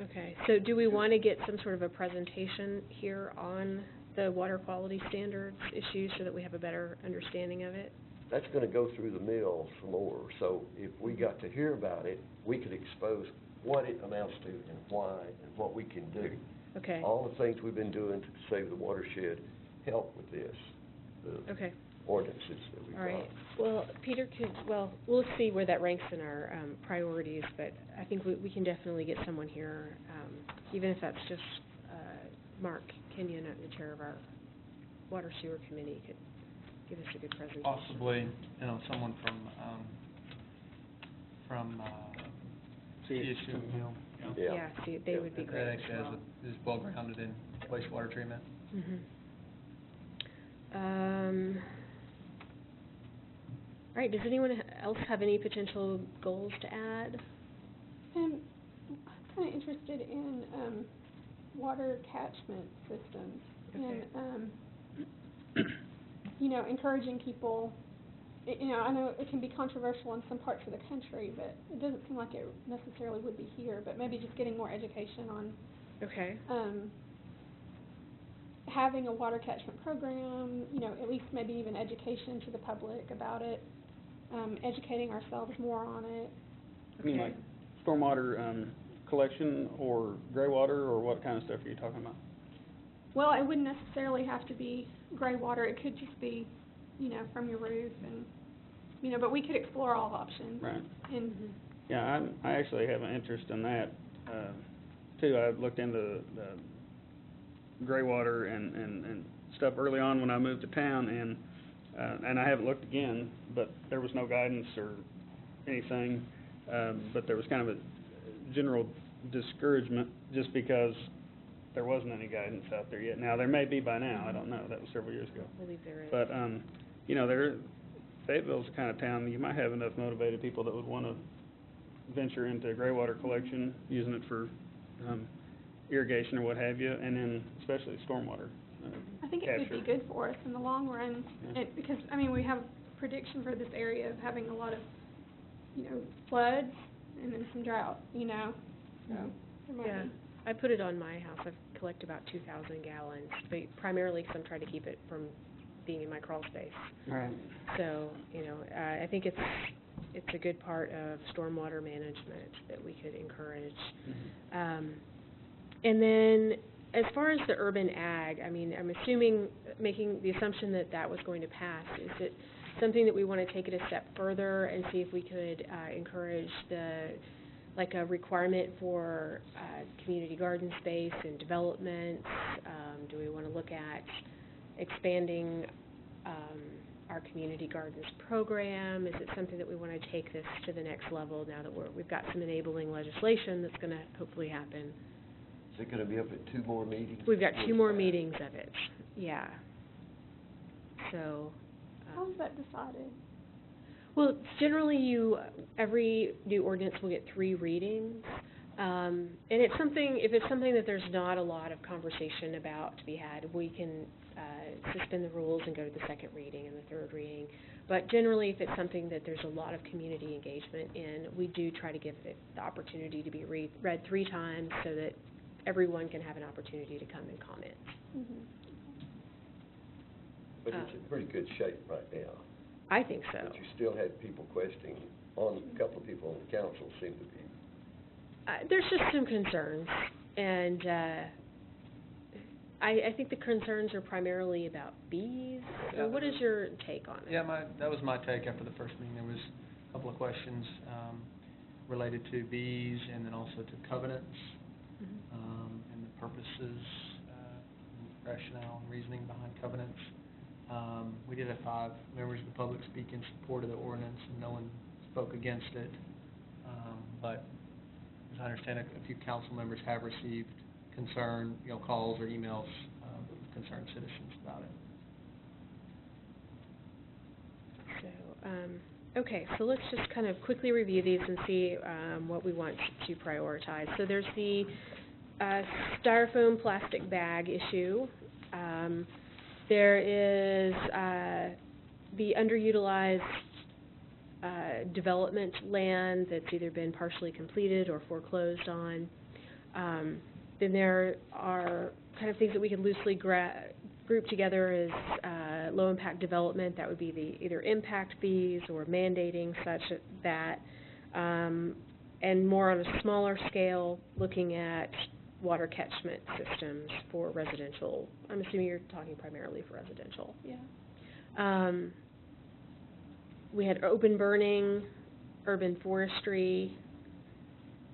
Okay, so do we want to get some sort of a presentation here on the water quality standards issues so that we have a better understanding of it? That's going to go through the mill some more. So if we got to hear about it, we could expose what it amounts to and why and what we can do. Okay. All the things we've been doing to save the watershed help with this, the Okay. ordinances that we've All right. got. Well, Peter we'll see where that ranks in our priorities, but I think we can definitely get someone here, even if that's just Mark Kenyon, the chair of our Water Sewer Committee, could give us a good presentation. Possibly, someone from CSU, Yeah, see, they would be that great as actually well. is well grounded in wastewater treatment. All right, does anyone else have any potential goals to add? I'm kind of interested in water catchment systems and, encouraging people. I know it can be controversial in some parts of the country, but it doesn't seem like it necessarily would be here, but maybe just getting more education on Okay. having a water catchment program, at least maybe even education to the public about it, educating ourselves more on it. You mean like stormwater collection or gray water, or what kind of stuff are you talking about? Well, it wouldn't necessarily have to be gray water. It could just be, from your roof and, but we could explore all options. Right. And Yeah, I actually have an interest in that, too. I looked into the gray water and stuff early on when I moved to town, and I haven't looked again, but there was no guidance or anything, but there was kind of a general discouragement just because there wasn't any guidance out there yet. Now, there may be by now, I don't know, that was several years ago. I believe there is. But, Fayetteville's the kind of town, you might have enough motivated people that would want to venture into gray water collection, using it for irrigation or what have you, and then especially stormwater I think it would be good for us in the long run, because, we have a prediction for this area of having a lot of, floods and then some drought, so there might Yeah, be. I put it on my house. I've collected about 2,000 gallons, but primarily because I'm trying to keep it from being in my crawl space. Right. So, I think it's a good part of stormwater management that we could encourage. And then, as far as the urban ag, I'm assuming, making the assumption that that was going to pass. Is it something that we want to take it a step further and see if we could encourage a requirement for community garden space and development? Do we want to look at expanding our community gardens program? Is it something that we want to take this to the next level now that we've got some enabling legislation that's going to hopefully happen? Is it going to be up at 2 more meetings? We've got 2 more meetings of it, yeah. So. How is that decided? Well, generally every new ordinance will get 3 readings. And it's something, if it's something that there's not a lot of conversation about to be had, we can, suspend the rules and go to the 2nd reading and the 3rd reading. But generally, if it's something that there's a lot of community engagement in, we do try to give it the opportunity to be read 3 times so that everyone can have an opportunity to come and comment. Mhm. But it's in pretty good shape right now. I think so. But you still had people questioning, a couple of people on the council seem to be. There's just some concerns, and I think the concerns are primarily about bees. Yeah, What is your take on it? Yeah, that was my take after the first meeting. There was a couple of questions related to bees and then also to covenants, and the purposes, rationale and reasoning behind covenants. We did have 5 members of the public speak in support of the ordinance, and no one spoke against it. But as I understand it, a few council members have received concern, calls or emails from concerned citizens about it. So, okay, so let's just kind of quickly review these and see what we want to prioritize. So there's the styrofoam plastic bag issue. There is the underutilized development land that's either been partially completed or foreclosed on. Then there are kind of things that we can loosely group together as low-impact development. That would be the either impact fees or mandating such that, and more on a smaller scale, looking at water catchment systems for residential. I'm assuming you're talking primarily for residential. Yeah. We had open burning, urban forestry,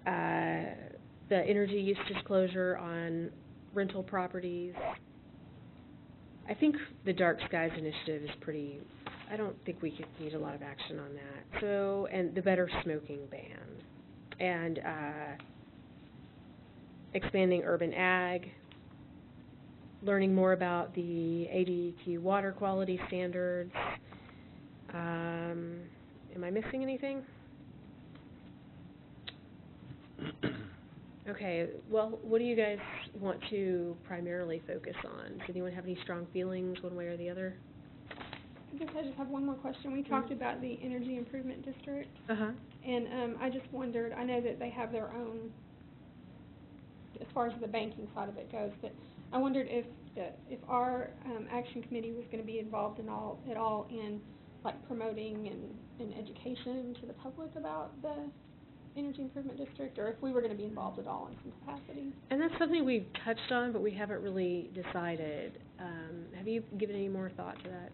the energy use disclosure on rental properties. I think the Dark Skies initiative is pretty, I don't think we could need a lot of action on that. So, and the better smoking ban. And expanding urban ag, learning more about the ADEQ water quality standards. Am I missing anything? Okay, well, what do you guys want to primarily focus on? Does anyone have any strong feelings one way or the other? I guess I just have one more question. We talked about the energy improvement district, Uh-huh. and I just wondered, I know that they have their own, as far as the banking side of it goes, but I wondered if our action committee was going to be involved at all in like promoting and education to the public about the energy improvement district, or if we were going to be involved at all in some capacity. And that's something we've touched on, but we haven't really decided. Have you given any more thought to that?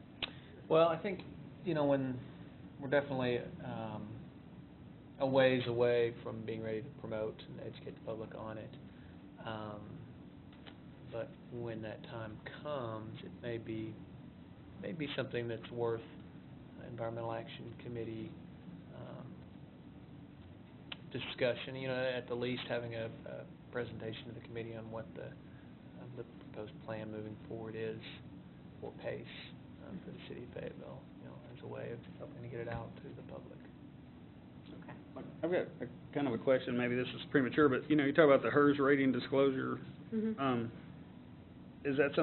Well, I think, when we're definitely a ways away from being ready to promote and educate the public on it. But when that time comes, it may be something that's worth Environmental Action Committee discussion. At the least having a presentation to the committee on what the proposed plan moving forward is for PACE for the city of Fayetteville. As a way of helping to get it out to the public. Okay. I've got kind of a question, maybe this is premature, but, you talk about the HERS rating disclosure. Mm-hmm. Is that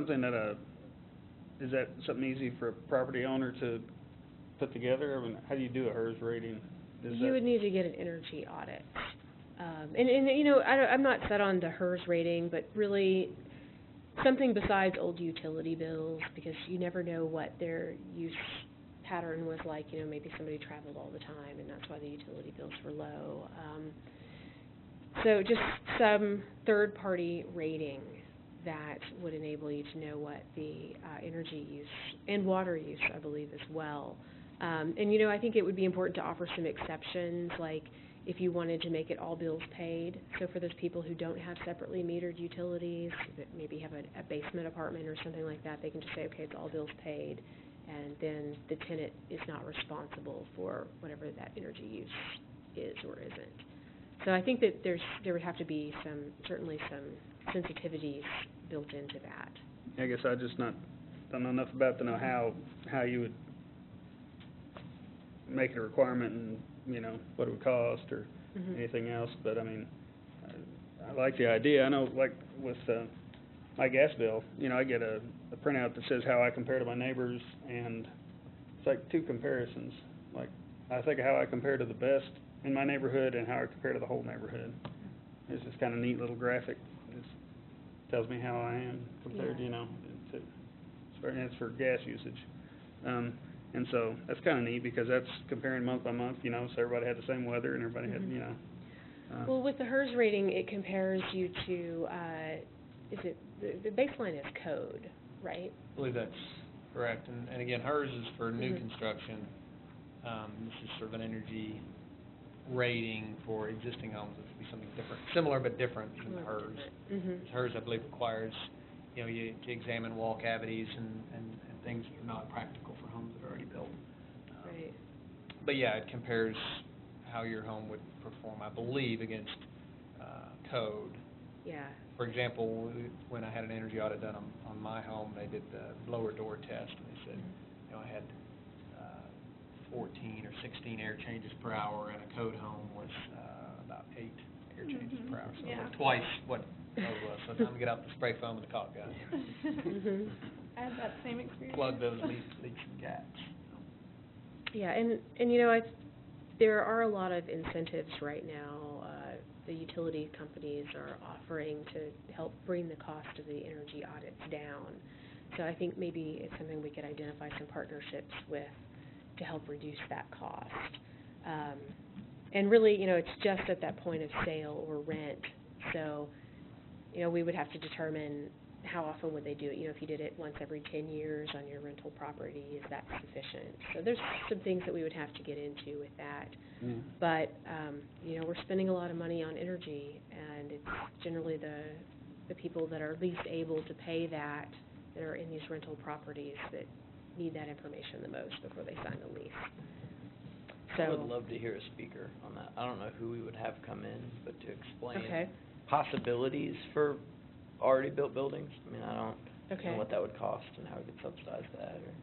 something easy for a property owner to put together? I mean, how do you do a HERS rating? You would need to get an energy audit. I'm not set on the HERS rating, but really something besides old utility bills, because you never know what their use pattern was like. Maybe somebody traveled all the time, and that's why the utility bills were low. So just some third-party rating that would enable you to know what the energy use and water use, I believe, as well. And I think it would be important to offer some exceptions, like if you wanted to make it all bills paid. So for those people who don't have separately metered utilities, that maybe have a basement apartment or something like that, they can just say, okay, it's all bills paid, and then the tenant is not responsible for whatever that energy use is or isn't. So I think that there would have to be certainly some sensitivities built into that. I guess I just don't know enough about to know how you would make it a requirement and, you know, what it would cost or Mhm. anything else, but I mean, I like the idea. I know, like, with, my gas bill, you know, I get a printout that says how I compare to my neighbors, and it's like 2 comparisons. Like, I think of how I compare to the best in my neighborhood and how I compare to the whole neighborhood. It's just kind of neat little graphic. It tells me how I am compared, Yeah. you know, to, and it's for gas usage. And so that's kind of neat because that's comparing month by month, you know, so everybody had the same weather and everybody had, Mhm. you know. Well, with the HERS rating, it compares you to, is it, the baseline is code, right? I believe that's correct, and again, hers is for new Mhm. construction. This is sort of an energy rating for existing homes, which would be something different, similar but different from hers. Mhm. Hers, I believe, requires, you know, you to examine wall cavities and things that are not practical for homes that are already built. Right. But yeah, it compares how your home would perform, I believe, against code. Yeah. For example, when I had an energy audit done on my home, they did the blower door test, and they said, you know, I had 14 or 16 air changes per hour, and a code home was about 8 air changes per hour, so Yeah. like twice what code was. So time to get out the spray foam and the caulk gun. Mhm. I had that same experience. Plug those leaks and gaps. Yeah, and you know, there are a lot of incentives right now. The utility companies are offering to help bring the cost of the energy audits down. So I think maybe it's something we could identify some partnerships with to help reduce that cost. And really, you know, it's just at that point of sale or rent. So, you know, we would have to determine how often would they do it. You know, if you did it once every 10 years on your rental property, is that sufficient? So there's some things that we would have to get into with that. Yeah. But, you know, we're spending a lot of money on energy, and it's generally the people that are least able to pay that are in these rental properties that need that information the most before they sign the lease. I would So, love to hear a speaker on that. I don't know who we would have come in, but to explain okay, possibilities for already built buildings. I mean, I don't okay, know what that would cost and how we could subsidize that, or.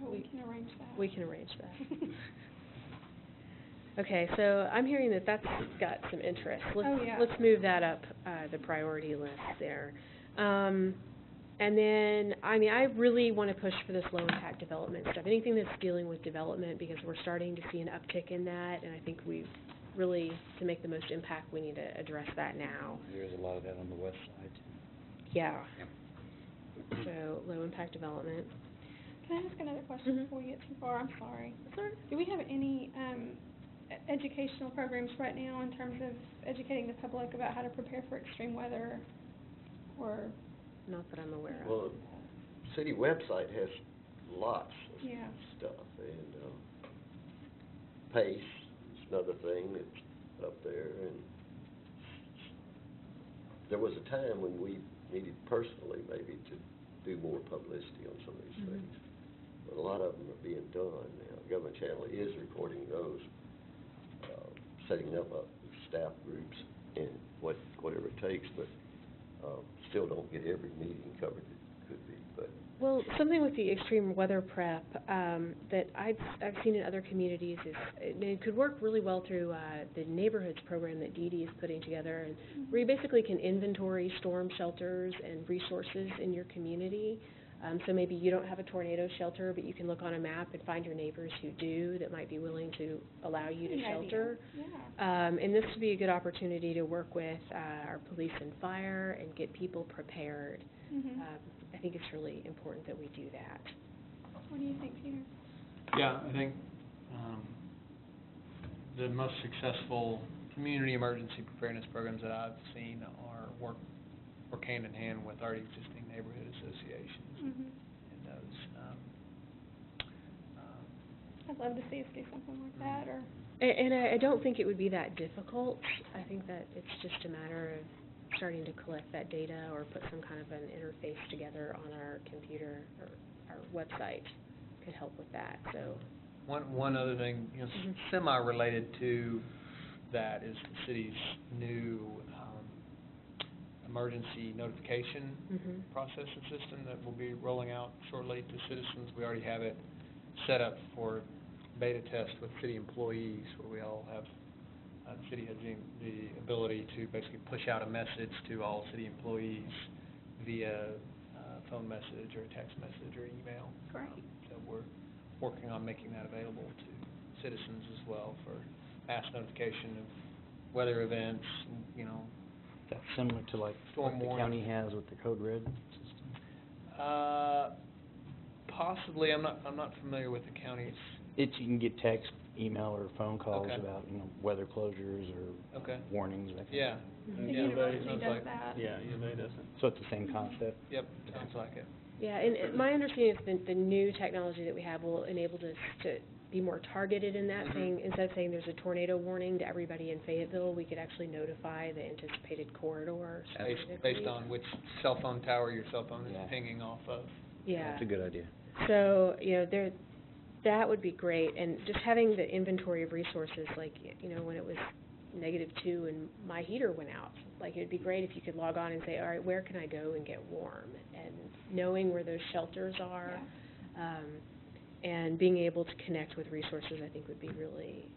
Oh, we can arrange that. we can arrange that. Okay, so I'm hearing that that's got some interest. Oh, yeah. Let's move that up, the priority list there. And then, I mean, I really want to push for this low-impact development stuff, anything that's dealing with development, because we're starting to see an uptick in that, and I think we really, to make the most impact, we need to address that now. There's a lot of that on the west side, too. Yeah. Yep. So, low-impact development. Can I ask another question Mhm. before we get too far? I'm sorry. Sorry? Do we have any educational programs right now in terms of educating the public about how to prepare for extreme weather, or? Not that I'm aware of. Well, city website has lots of Yeah. stuff, and PACE is another thing that's up there, and there was a time when we needed personally maybe to do more publicity on some of these Mhm. things, but a lot of them are being done now. Government Channel is reporting those, setting up staff groups and whatever it takes, but still don't get every meeting covered that could be, but. Well, something with the extreme weather prep that I've seen in other communities is it could work really well through the neighborhoods program that Dee Dee is putting together, and where you basically can inventory storm shelters and resources in your community. So maybe you don't have a tornado shelter, but you can look on a map and find your neighbors who do that might be willing to allow you to Good idea. shelter. Yeah. And this would be a good opportunity to work with our police and fire and get people prepared. Mhm. I think it's really important that we do that. What do you think, Peter? Yeah, I think the most successful community emergency preparedness programs that I've seen are work hand in hand with our existing neighborhood associations Mhm. and those. I'd love to see us do something like that, or. And I don't think it would be that difficult. I think that it's just a matter of starting to collect that data or put some kind of an interface together on our computer or our website could help with that. So. One other thing, you know, Mhm. semi-related to that is the city's new emergency notification Mhm. process and system that will be rolling out shortly to citizens. We already have it set up for beta test with city employees, where we all have, the city has the ability to basically push out a message to all city employees via phone message or text message or email. Great. So we're working on making that available to citizens as well for mass notification of weather events, you know. That's similar to like what Storm the warning. county has with the code red system. Possibly, I'm not familiar with the county's. You can get text, email, or phone calls Okay. about, weather closures or Okay. warnings, that kind of Yeah. And The Yeah, university sounds does like- that. Yeah, UVA doesn't. So it's the same concept? Yep, sounds like it. Yeah, and my understanding is the new technology that we have will enable us to be more targeted in that, Mhm. saying, instead of saying there's a tornado warning to everybody in Fayetteville, we could actually notify the anticipated corridor specifically. Based on which cell phone tower your cell phone Yeah. is pinging off of. Yeah. That's a good idea. So, that would be great, and just having the inventory of resources, like, when it was -2 and my heater went out, like, it'd be great if you could log on and say, all right, where can I go and get warm? And knowing where those shelters are, and being able to connect with resources, I think would be really,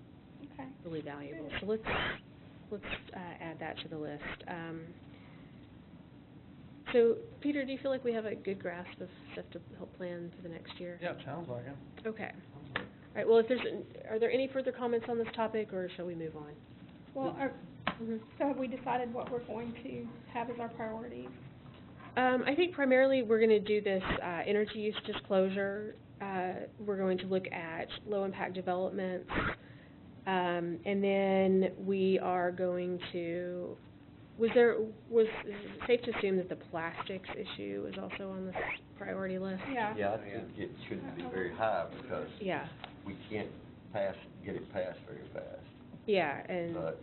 Okay. really valuable. So let's add that to the list. So, Peter, do you feel like we have a good grasp of stuff to help plan for the next year? Yeah, it sounds like it. Okay. All right, well, are there any further comments on this topic, or shall we move on? Well, Mhm. so have we decided what we're going to have as our priorities? I think primarily we're going to do this energy use disclosure. We're going to look at low-impact developments. And then we are going to, is it safe to assume that the plastics issue is also on the priority list? Yeah. Yeah, I think it shouldn't be very high because Yeah, we can't get it passed very fast. yeah, and, But,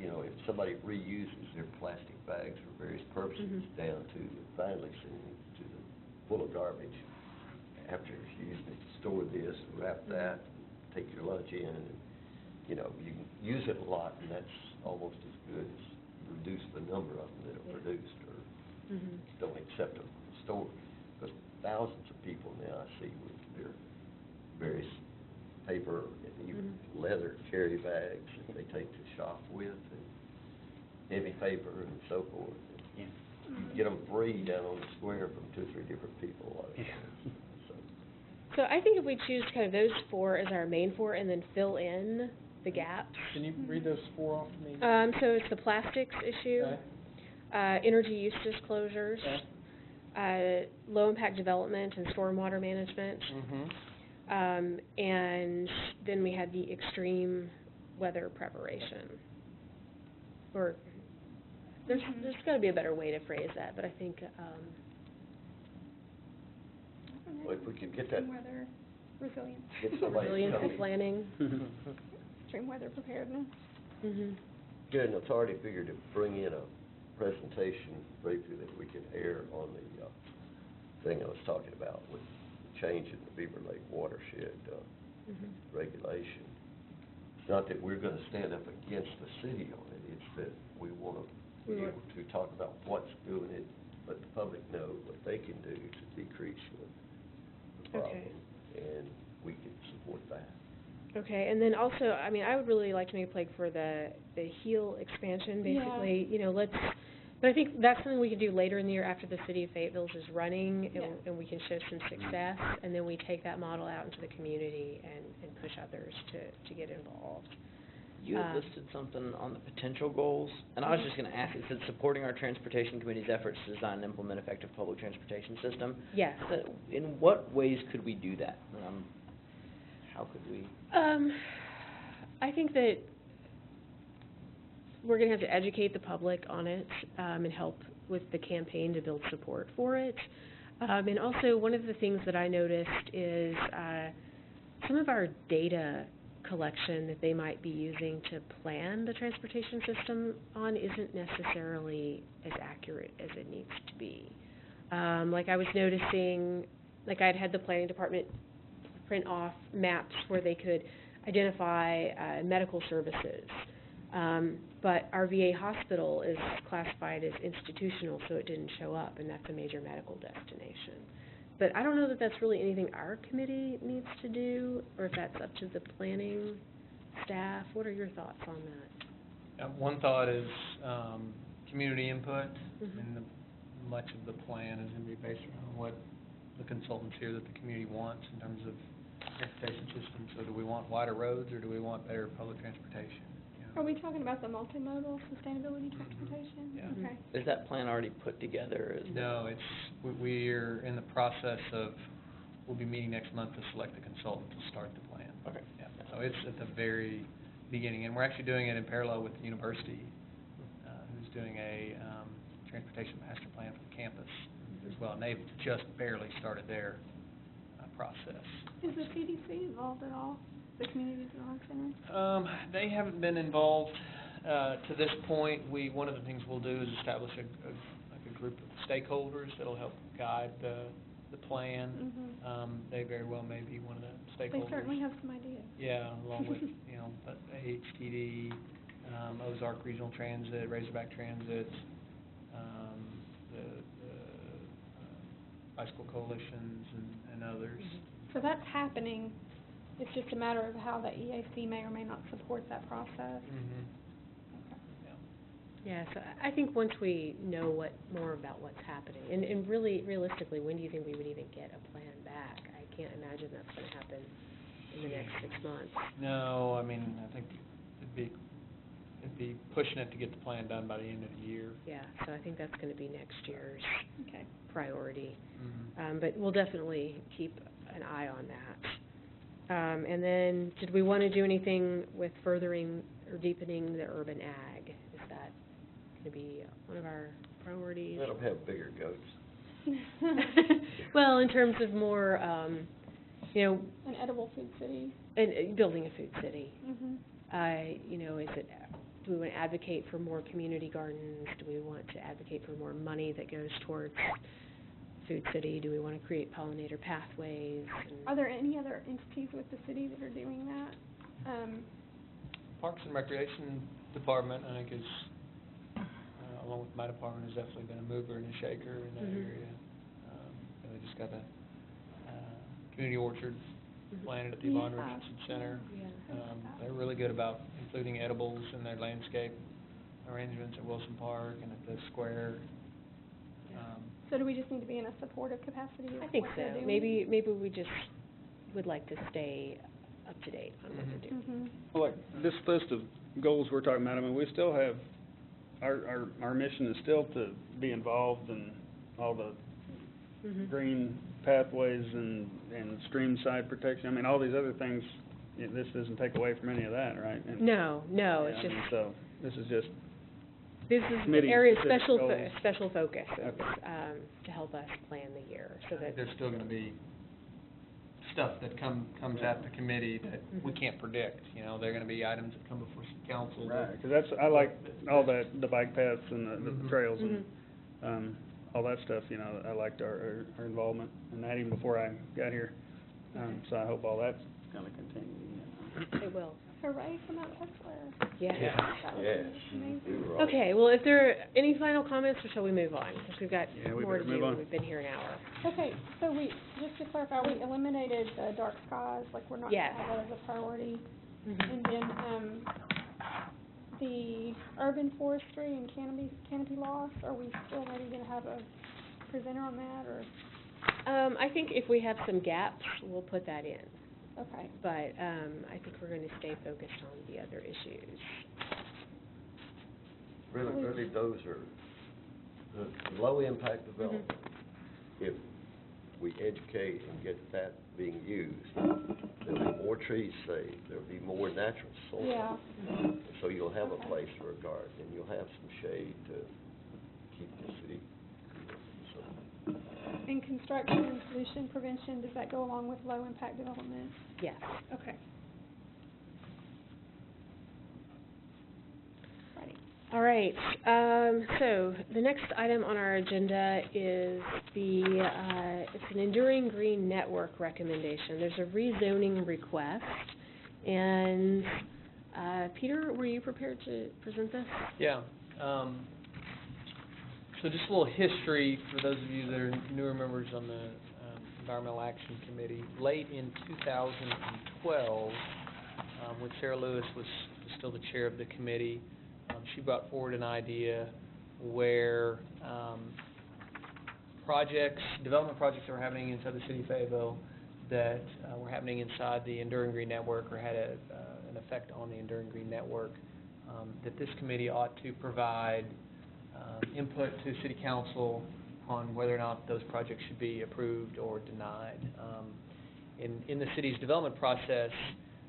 if somebody reuses their plastic bags for various purposes, Mhm. down to finally sending it to the full of garbage, after it's used it, store this, wrap that, take your lunch in, and, you can use it a lot, and that's almost as good as reduce the number of them that are produced or mhm. don't accept them from the store. Because thousands of people now I see with their various paper and even leather carry bags that they take to shop with, and heavy paper and so forth. Yeah. You can get them free down on the square from 2 or 3 different people a lot of Yeah. times. So, So I think if we choose kind of those 4 as our main 4 and then fill in the gaps. Can you read those 4 off to me? So it's the plastics issue, Okay. energy use disclosures, low-impact development and stormwater management, Mm-hmm. and then we had the extreme weather preparation. Or, there's got to be a better way to phrase that, but I think, well, if we could get that, Weather resilience. get somebody to resiliency come in, planning. Extreme weather preparedness. Mhm. get an authority figure to bring in a presentation briefly that we can air on the thing I was talking about with changing the Beaver Lake watershed Mhm. regulation. It's not that we're gonna stand up against the city on it, it's that we wanna be We want- able to talk about what's doing it, let the public know what they can do to decrease the problem. Okay. And we can support that. Okay, and then also, I mean, I would really like to make a plug for the HEAL expansion, basically, but I think that's something we can do later in the year after the city of Fayetteville's is running, Yeah. and we can show some success, and then we take that model out into the community and push others to get involved. You had listed something on the potential goals, and I was just gonna ask, it said supporting our transportation committee's efforts to design and implement effective public transportation system. Yes. In what ways could we do that? How could we? I think that we're gonna have to educate the public on it, and help with the campaign to build support for it. And also, one of the things that I noticed is, some of our data collection that they might be using to plan the transportation system on isn't necessarily as accurate as it needs to be. Like I was noticing, like I'd had the planning department print off maps where they could identify medical services. But our VA hospital is classified as institutional, so it didn't show up, and that's a major medical destination. but I don't know that that's really anything our committee needs to do, or if that's up to the planning staff. What are your thoughts on that? One thought is, community input, Mhm. and much of the plan is gonna be based around what the consultants here that the community wants in terms of transportation systems. So do we want wider roads, or do we want better public transportation? You know? Are we talking about the multimodal sustainability transportation? Yeah. Okay. Is that plan already put together? Is No, we're in the process of, we'll be meeting next month to select the consultant to start the plan. Okay. Yeah, so it's at the very beginning, and we're actually doing it in parallel with the university, who's doing a, transportation master plan for the campus as well, and they've just barely started their, process. Is the CDC involved at all, the Community Development Center? They haven't been involved, to this point. One of the things we'll do is establish like a group of stakeholders that'll help guide the plan. Mhm. They very well may be one of the They stakeholders. certainly have some ideas. Yeah, along with, HTD, Ozark Regional Transit, Razorback Transit, the bicycle coalitions and others. So that's happening, it's just a matter of how the EAC may or may not support that process. Mhm. Okay. Yeah. Yeah, so I think once we know more about what's happening, and really, realistically, when do you think we would even get a plan back? I can't imagine that's gonna happen in the next 6 months. No, I mean, I think it'd be pushing it to get the plan done by the end of the year. Yeah, so I think that's gonna be next year's Okay. priority. Mhm. But we'll definitely keep an eye on that. And then, did we want to do anything with furthering or deepening the urban ag? Is that going to be one of our priorities? Let them have bigger goats. Well, in terms of more, An edible food city. and building a food city. Mhm. Do we want to advocate for more community gardens? Do we want to advocate for more money that goes towards food city? Do we want to create pollinator pathways? Are there any other entities with the city that are doing that? Parks and Recreation Department, I think, is, along with my department, has definitely been a mover and a shaker in that Mhm. area. They just got a community orchard Mhm. planted at the Yvonne Yeah. Richardson Center. Yeah. They're really good about including edibles in their landscape arrangements at Wilson Park and at the square. So do we just need to be in a supportive capacity of I think what they're so. doing? Maybe we just would like to stay up to date on what Mhm. they're doing. Mhm. Well, like, this list of goals we're talking about, I mean, we still have, our mission is still to be involved in all the Mhm. green pathways and stream side protection. I mean, all these other things, this doesn't take away from any of that, right? And- No, it's Yeah, I mean, just, so, this is just, this is the committee area, specific goals. special focus, Okay. to help us plan the year, so I think that, there's still gonna be stuff that comes at the committee that we Mhm. can't predict, they're gonna be items that come before city council. that- right, 'cause that's, I like all that, the bike paths and the Mhm. trails and, Mhm. all that stuff, I liked our involvement in that even before I got here. So I hope all that's gonna continue. it will. Hooray for Mount Kessler. Yeah. That was Yes. amazing. We were all- Okay, well, if there are any final comments, or shall we move on? Because we've got Yeah, we more to better move do, on. and we've been here an hour. Okay, so just to clarify, we eliminated the dark skies, like we're not gonna Yes. have that as a priority. Mhm. And then, the urban forestry and canopy loss, are we still maybe gonna have a presenter on that, or, I think if we have some gaps, we'll put that in. okay. But I think we're going to stay focused on the other issues. Really, those are the low impact development. If we educate and get that being used, there'll be more trees saved, there'll be more natural soil. Yeah. So you'll have a Okay. place for a garden, and you'll have some shade to keep the city cool. So, And construction and pollution prevention, does that go along with low impact development? Yes. Okay. Righty. All right, so the next item on our agenda is it's an Enduring Green Network recommendation. There's a rezoning request, and, Peter, were you prepared to present this? Yeah, so just a little history for those of you that are newer members on the Environmental Action Committee late in 2012, when Sarah Lewis was still the chair of the committee. She brought forward an idea where development projects that were happening inside the city of Fayetteville that were happening inside the Enduring Green Network or had an effect on the Enduring Green Network, that this committee ought to provide input to city council on whether or not those projects should be approved or denied. In the city's development process,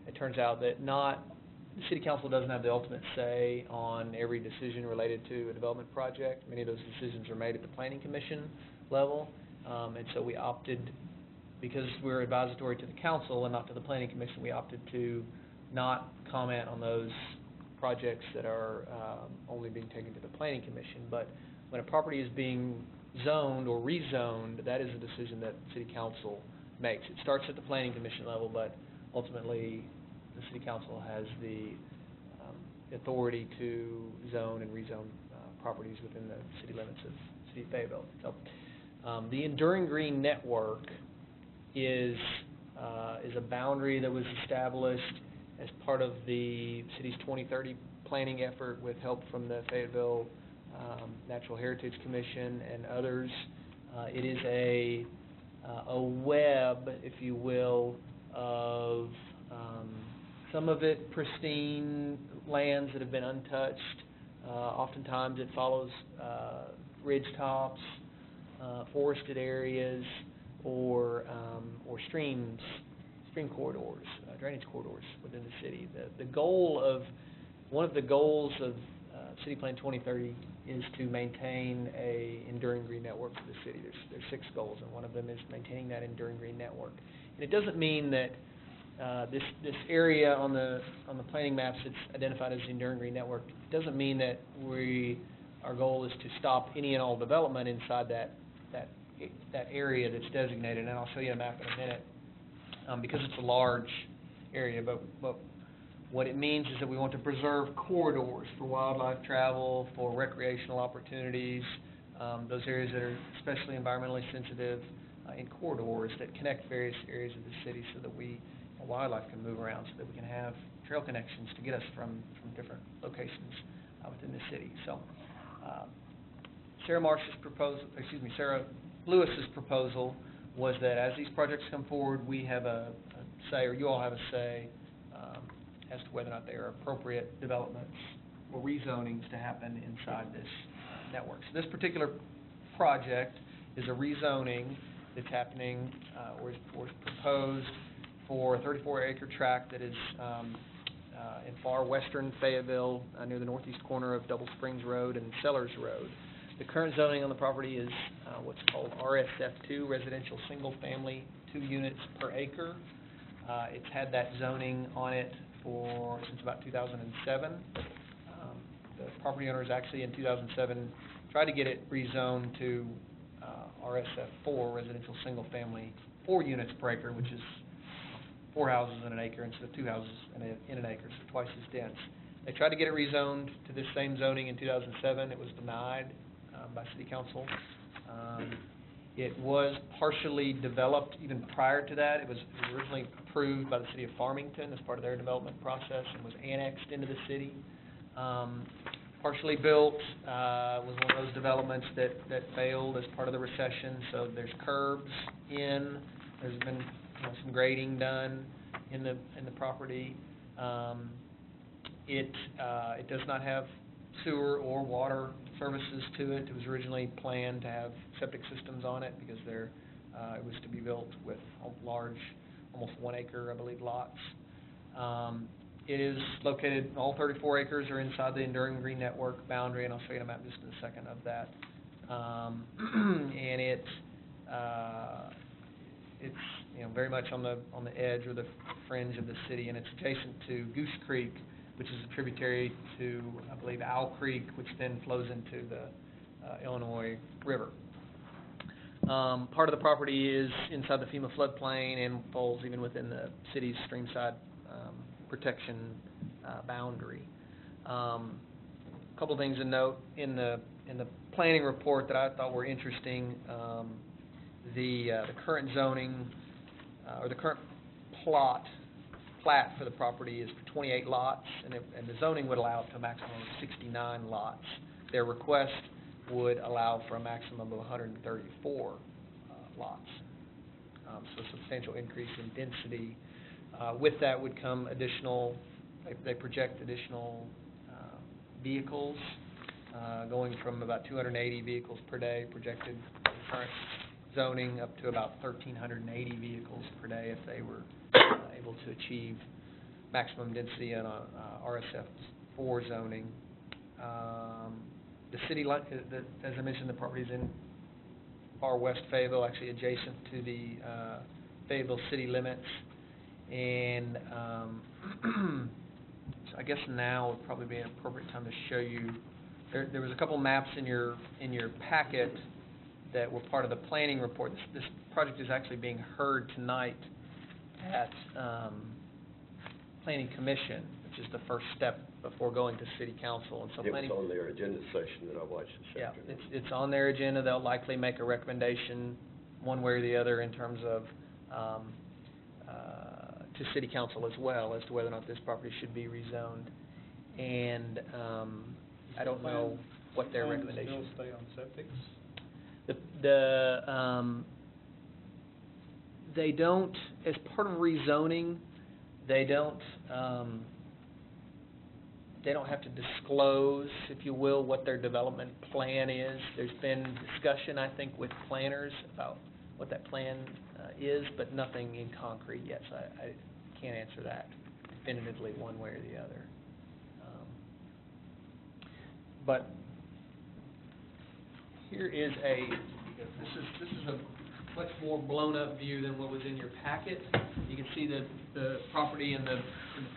it turns out that the city council doesn't have the ultimate say on every decision related to a development project. Many of those decisions are made at the planning commission level, and so we opted, because we're advisory to the council and not to the planning commission, we opted to not comment on those projects that are only being taken to the planning commission. But when a property is being zoned or rezoned, that is a decision that city council makes. It starts at the planning commission level, but ultimately the city council has the authority to zone and rezone properties within the city limits of the city of Fayetteville. So, the Enduring Green Network is a boundary that was established as part of the city's 2030 planning effort with help from the Fayetteville Natural Heritage Commission and others. It is a web, if you will, of some of it pristine lands that have been untouched. Oftentimes it follows ridge tops, forested areas, or stream corridors, drainage corridors within the city. One of the goals of City Plan 2030 is to maintain a enduring green network for the city. There's 6 goals, and one of them is maintaining that enduring green network. And it doesn't mean that this area on the planning maps that's identified as the enduring green network, it doesn't mean that our goal is to stop any and all development inside that area that's designated. And I'll show you a map in a minute, because it's a large area. But what it means is that we want to preserve corridors for wildlife travel, for recreational opportunities, those areas that are especially environmentally sensitive, in corridors that connect various areas of the city so that wildlife can move around, so that we can have trail connections to get us from different locations within the city. So Sarah Lewis's proposal was that as these projects come forward, we have a say, or you all have a say, as to whether or not they are appropriate developments or rezonings to happen inside this network. So this particular project is a rezoning that's happening, or is proposed for a 34-acre tract that is in far western Fayetteville, near the northeast corner of Double Springs Road and Sellers Road. The current zoning on the property is what's called RSF2, Residential Single Family, 2 units per acre. It's had that zoning on it since about 2007. The property owners actually in 2007 tried to get it rezoned to RSF4, Residential Single Family, 4 units per acre, which is 4 houses in an acre instead of 2 houses in an acre, so twice as dense. They tried to get it rezoned to this same zoning in 2007. It was denied by City Council. It was partially developed even prior to that. It was originally approved by the City of Farmington as part of their development process and was annexed into the city. Partially built, was one of those developments that failed as part of the recession, so there's curbs there's been some grading done in the property. It does not have sewer or water services to it. It was originally planned to have septic systems on it because it was to be built with large, almost 1 acre, I believe, lots. It is located, all 34 acres are inside the Enduring Green Network boundary, and I'll show you a map just in a second of that. And it's very much on the edge or the fringe of the city, and it's adjacent to Goose Creek, which is a tributary to, I believe, Owl Creek, which then flows into the Illinois River. Part of the property is inside the FEMA floodplain and falls even within the city's streamside protection boundary. A couple things to note in the planning report that I thought were interesting. the current zoning, or the current plat for the property is for 28 lots, and the zoning would allow up to a maximum of 69 lots. Their request would allow for a maximum of 134 lots. So a substantial increase in density. With that would come additional, they project additional vehicles, going from about 280 vehicles per day projected for the current zoning up to about 1,380 vehicles per day if they were able to achieve maximum density in a RSF4 zoning. The city, as I mentioned, the property's in far west Fayetteville, actually adjacent to the Fayetteville city limits. And so I guess now would probably be an appropriate time to show you. There was a couple maps in your packet that were part of the planning report. This project is actually being heard tonight at Planning Commission, which is the first step before going to City Council. And so It was planning, on their agenda session that I watched this afternoon. it's on their agenda. They'll likely make a recommendation one way or the other in terms of to City Council as well as to whether or not this property should be rezoned. And I don't know what their recommendation is. Still stay on septics? They don't, as part of rezoning, they don't have to disclose, if you will, what their development plan is. There's been discussion, I think, with planners about what that plan is, but nothing in concrete yet, so I can't answer that definitively one way or the other. But here is this is a much more blown up view than what was in your packet. You can see the property in the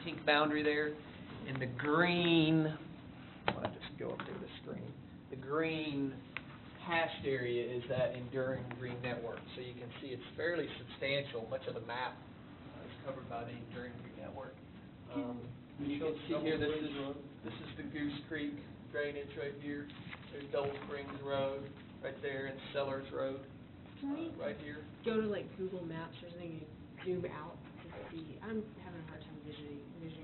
pink boundary there. In the green, I'll just go up to the screen. The green hashed area is that enduring green network. So you can see it's fairly substantial. Much of the map is covered by the enduring green network. You can see here, this is the Goose Creek drainage right here. There's Double Springs Road right there, and Sellers Road right here. Go to like Google Maps or something and zoom out to see. I'm having a hard time envisioning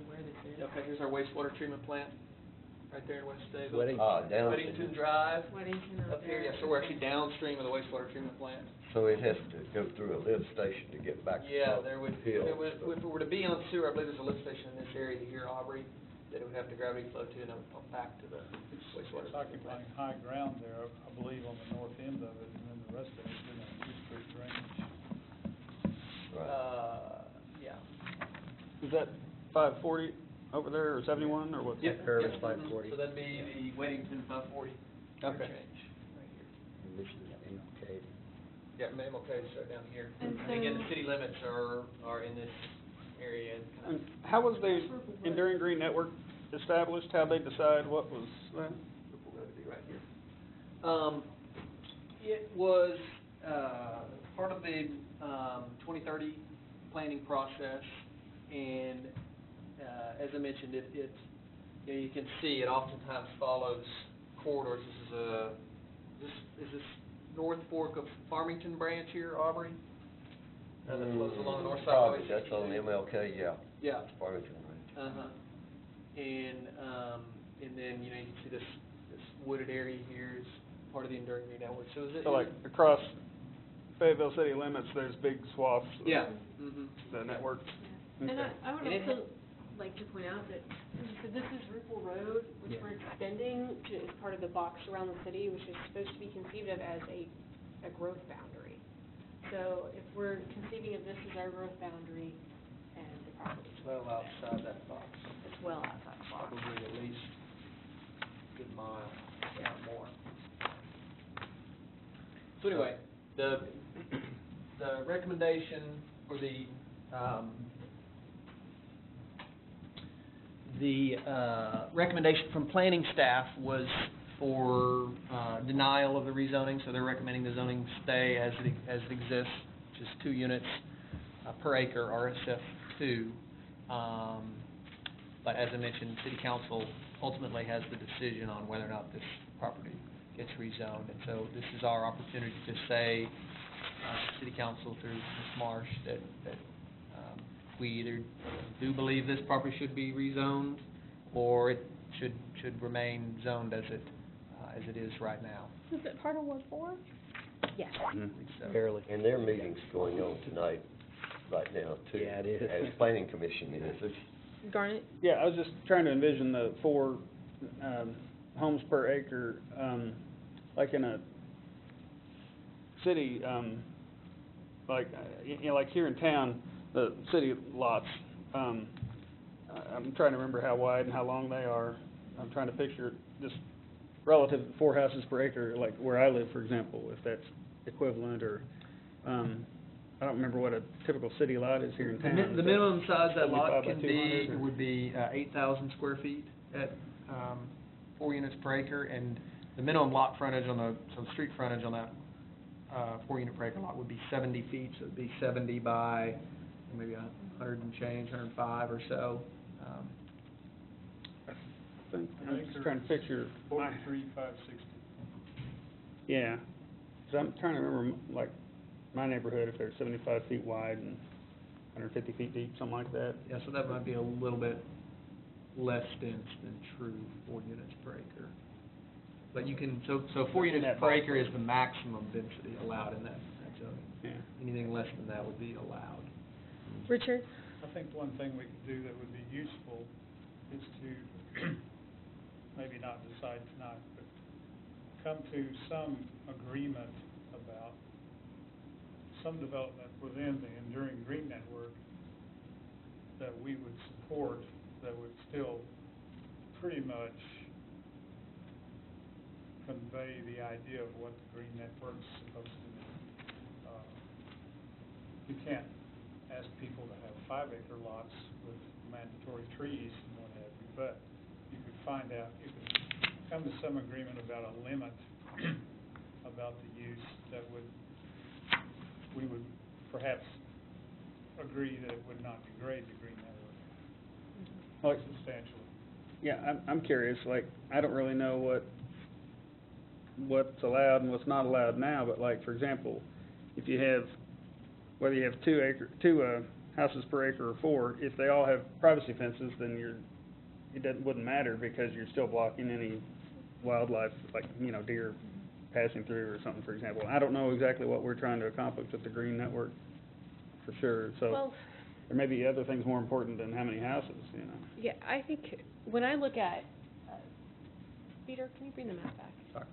where this is. Okay, here's our wastewater treatment plant right there in West Fayetteville. Down. Weddington Drive. Weddington Up here, yeah, so we're actually downstream of the wastewater treatment plant. So it has to go through a lift station to get back to Yeah, top there would, hill. if it were to be on sewer, I believe there's a lift station in this area here, Aubrey, that it would have to gravity flow to and pump back to the wastewater It's treatment plant. occupying high ground there, I believe, on the north end of it, and then the rest of it's in a Goose Creek drainage. Right. Yeah. Is that 540 over there, or 71, or what's Yep, that? curve is yep, 540. So that'd be the Weddington 540 Okay. interchange right here. And this is MLK. Yeah, MLK is right down here. And And again, the so- city limits are in this area. And how was the Enduring Green Network established? How'd they decide what was that? We're going to be right here. It was part of the 2030 planning process, and as I mentioned, you can see it oftentimes follows corridors. Is this North Fork of Farmington branch here, Aubrey? That flows along the north side of Probably, that's on 62? MLK, yeah. Yeah. It's Farmington Range. And then, you can see this wooded area here is part of the Enduring Green Network. So is it? So like across Fayetteville city limits, there's big swaths of Yeah. Mm-hmm. the network. And Okay. I would And it also like to point out that, so this is Rupel Road, which Yeah. we're extending to, as part of the box around the city, which is supposed to be conceived of as a growth boundary. So if we're conceiving of this as our growth boundary, and the property, Well outside that box, it's well outside the box. probably at least a good mile, if not more. So anyway, the recommendation for the recommendation from planning staff was for denial of the rezoning, so they're recommending the zoning stay as it exists, which is 2 units per acre, RSF2. But as I mentioned, City Council ultimately has the decision on whether or not this property gets rezoned. And so this is our opportunity to say, city council through Ms. Marsh that we either do believe this property should be rezoned, or it should remain zoned as it is right now. Is it part of Ward 4? Yes. I think so. Barely. And their meeting's going on tonight, right now, too. Yeah, it is. As planning commission is. Garnet? Yeah, I was just trying to envision the 4, homes per acre, like in a city, like, like here in town, the city lots, I'm trying to remember how wide and how long they are. I'm trying to picture just relative 4 houses per acre, like where I live, for example, if that's equivalent, or, I don't remember what a typical city lot is here in town. The minimum size that 75 lot by can be, 200 or- would be 8,000 square feet at 4 units per acre, and the minimum lot frontage so street frontage on that 4 unit per acre lot would be 70 feet, so it'd be 70 by maybe 100 and change, 105 or so. I'm just trying to picture. 43,560. Yeah, 'cause I'm trying to remember, like, my neighborhood, if they're 75 feet wide and 150 feet deep, something like that. Yeah, so that might be a little bit less dense than true 4 units per acre. But you can, so 4 units that per ballpark. acre is the maximum density allowed in that zone. Yeah. Anything less than that would be allowed. Richard? I think one thing we could do that would be useful is to, maybe not decide tonight, but come to some agreement about some development within the Enduring Green Network that we would support, that would still pretty much convey the idea of what the Green Network's supposed to do. You can't ask people to have 5-acre lots with mandatory trees and what have you, but you could find out, you could come to some agreement about a limit about the use that we would perhaps agree that it would not degrade the Green Network Like, substantially. yeah, I'm curious, like, I don't really know what's allowed and what's not allowed now, but like, for example, if you have, whether you have 2 houses per acre or 4, if they all have privacy fences, then wouldn't matter, because you're still blocking any wildlife, like, deer passing through or something, for example. I don't know exactly what we're trying to accomplish with the Green Network, for sure, so Well, there may be other things more important than how many houses, yeah, I think when I look at, Peter, can you bring the map back? Sorry.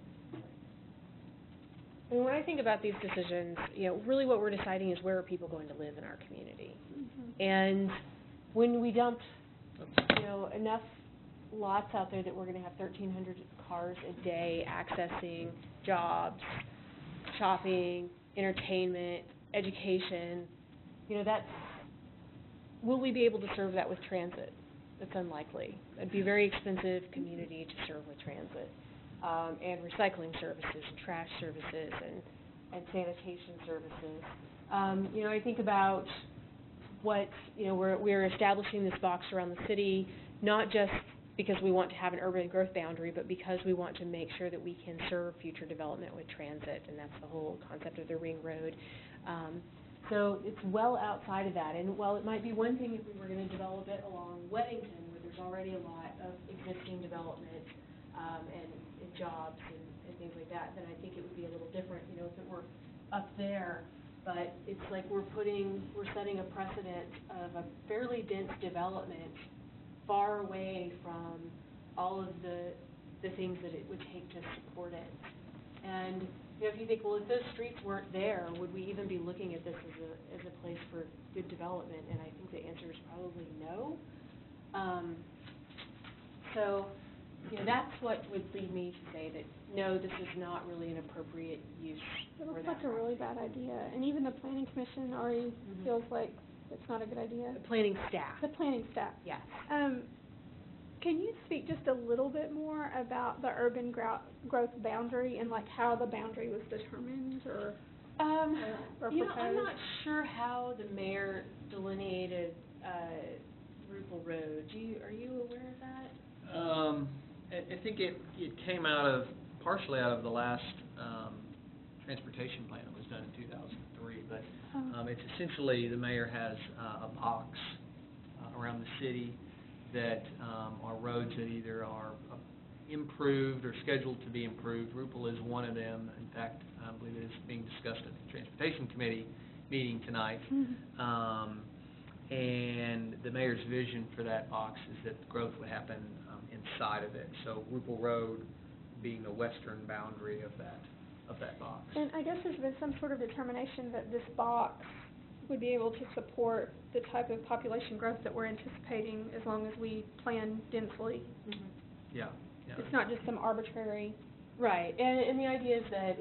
And when I think about these decisions, really what we're deciding is where are people going to live in our community. And when we dump, enough lots out there that we're going to have 1,300 cars a day accessing jobs, shopping, entertainment, education, will we be able to serve that with transit? That's unlikely. It'd be a very expensive community to serve with transit. And recycling services, and trash services, and sanitation services. I think about what, we're establishing this box around the city, not just because we want to have an urban growth boundary, but because we want to make sure that we can serve future development with transit, and that's the whole concept of the ring road. So it's well outside of that, and while it might be one thing if we were going to develop it along Weddington, where there's already a lot of existing development, and jobs and things like that, then I think it would be a little different, if it were up there. But it's like we're setting a precedent of a fairly dense development far away from all of the things that it would take to support it. And if you think, well, if those streets weren't there, would we even be looking at this as a place for good development? And I think the answer is probably no. So that's what would lead me to say that, no, this is not really an appropriate use It for looks that like a really bad idea, and even the planning commission already feels like it's not a good idea. The planning staff, The planning staff. yes. Can you speak just a little bit more about the urban growth boundary and like how the boundary was determined or proposed? I'm not sure how the mayor delineated Rupel Road. Are you aware of that? I think it came partially out of the last transportation plan that was done in 2003. but, Oh. it's essentially, the mayor has, a box, around the city that, are roads that either are improved or scheduled to be improved. Rupel is one of them. In fact, I believe it is being discussed at the Transportation Committee meeting tonight. Mhm. And the mayor's vision for that box is that growth would happen inside of it. So Rupel Road being the western boundary of that box. And I guess there's been some sort of determination that this box would be able to support the type of population growth that we're anticipating as long as we plan densely. Yeah, yeah. It's not just some arbitrary. Right, and the idea is that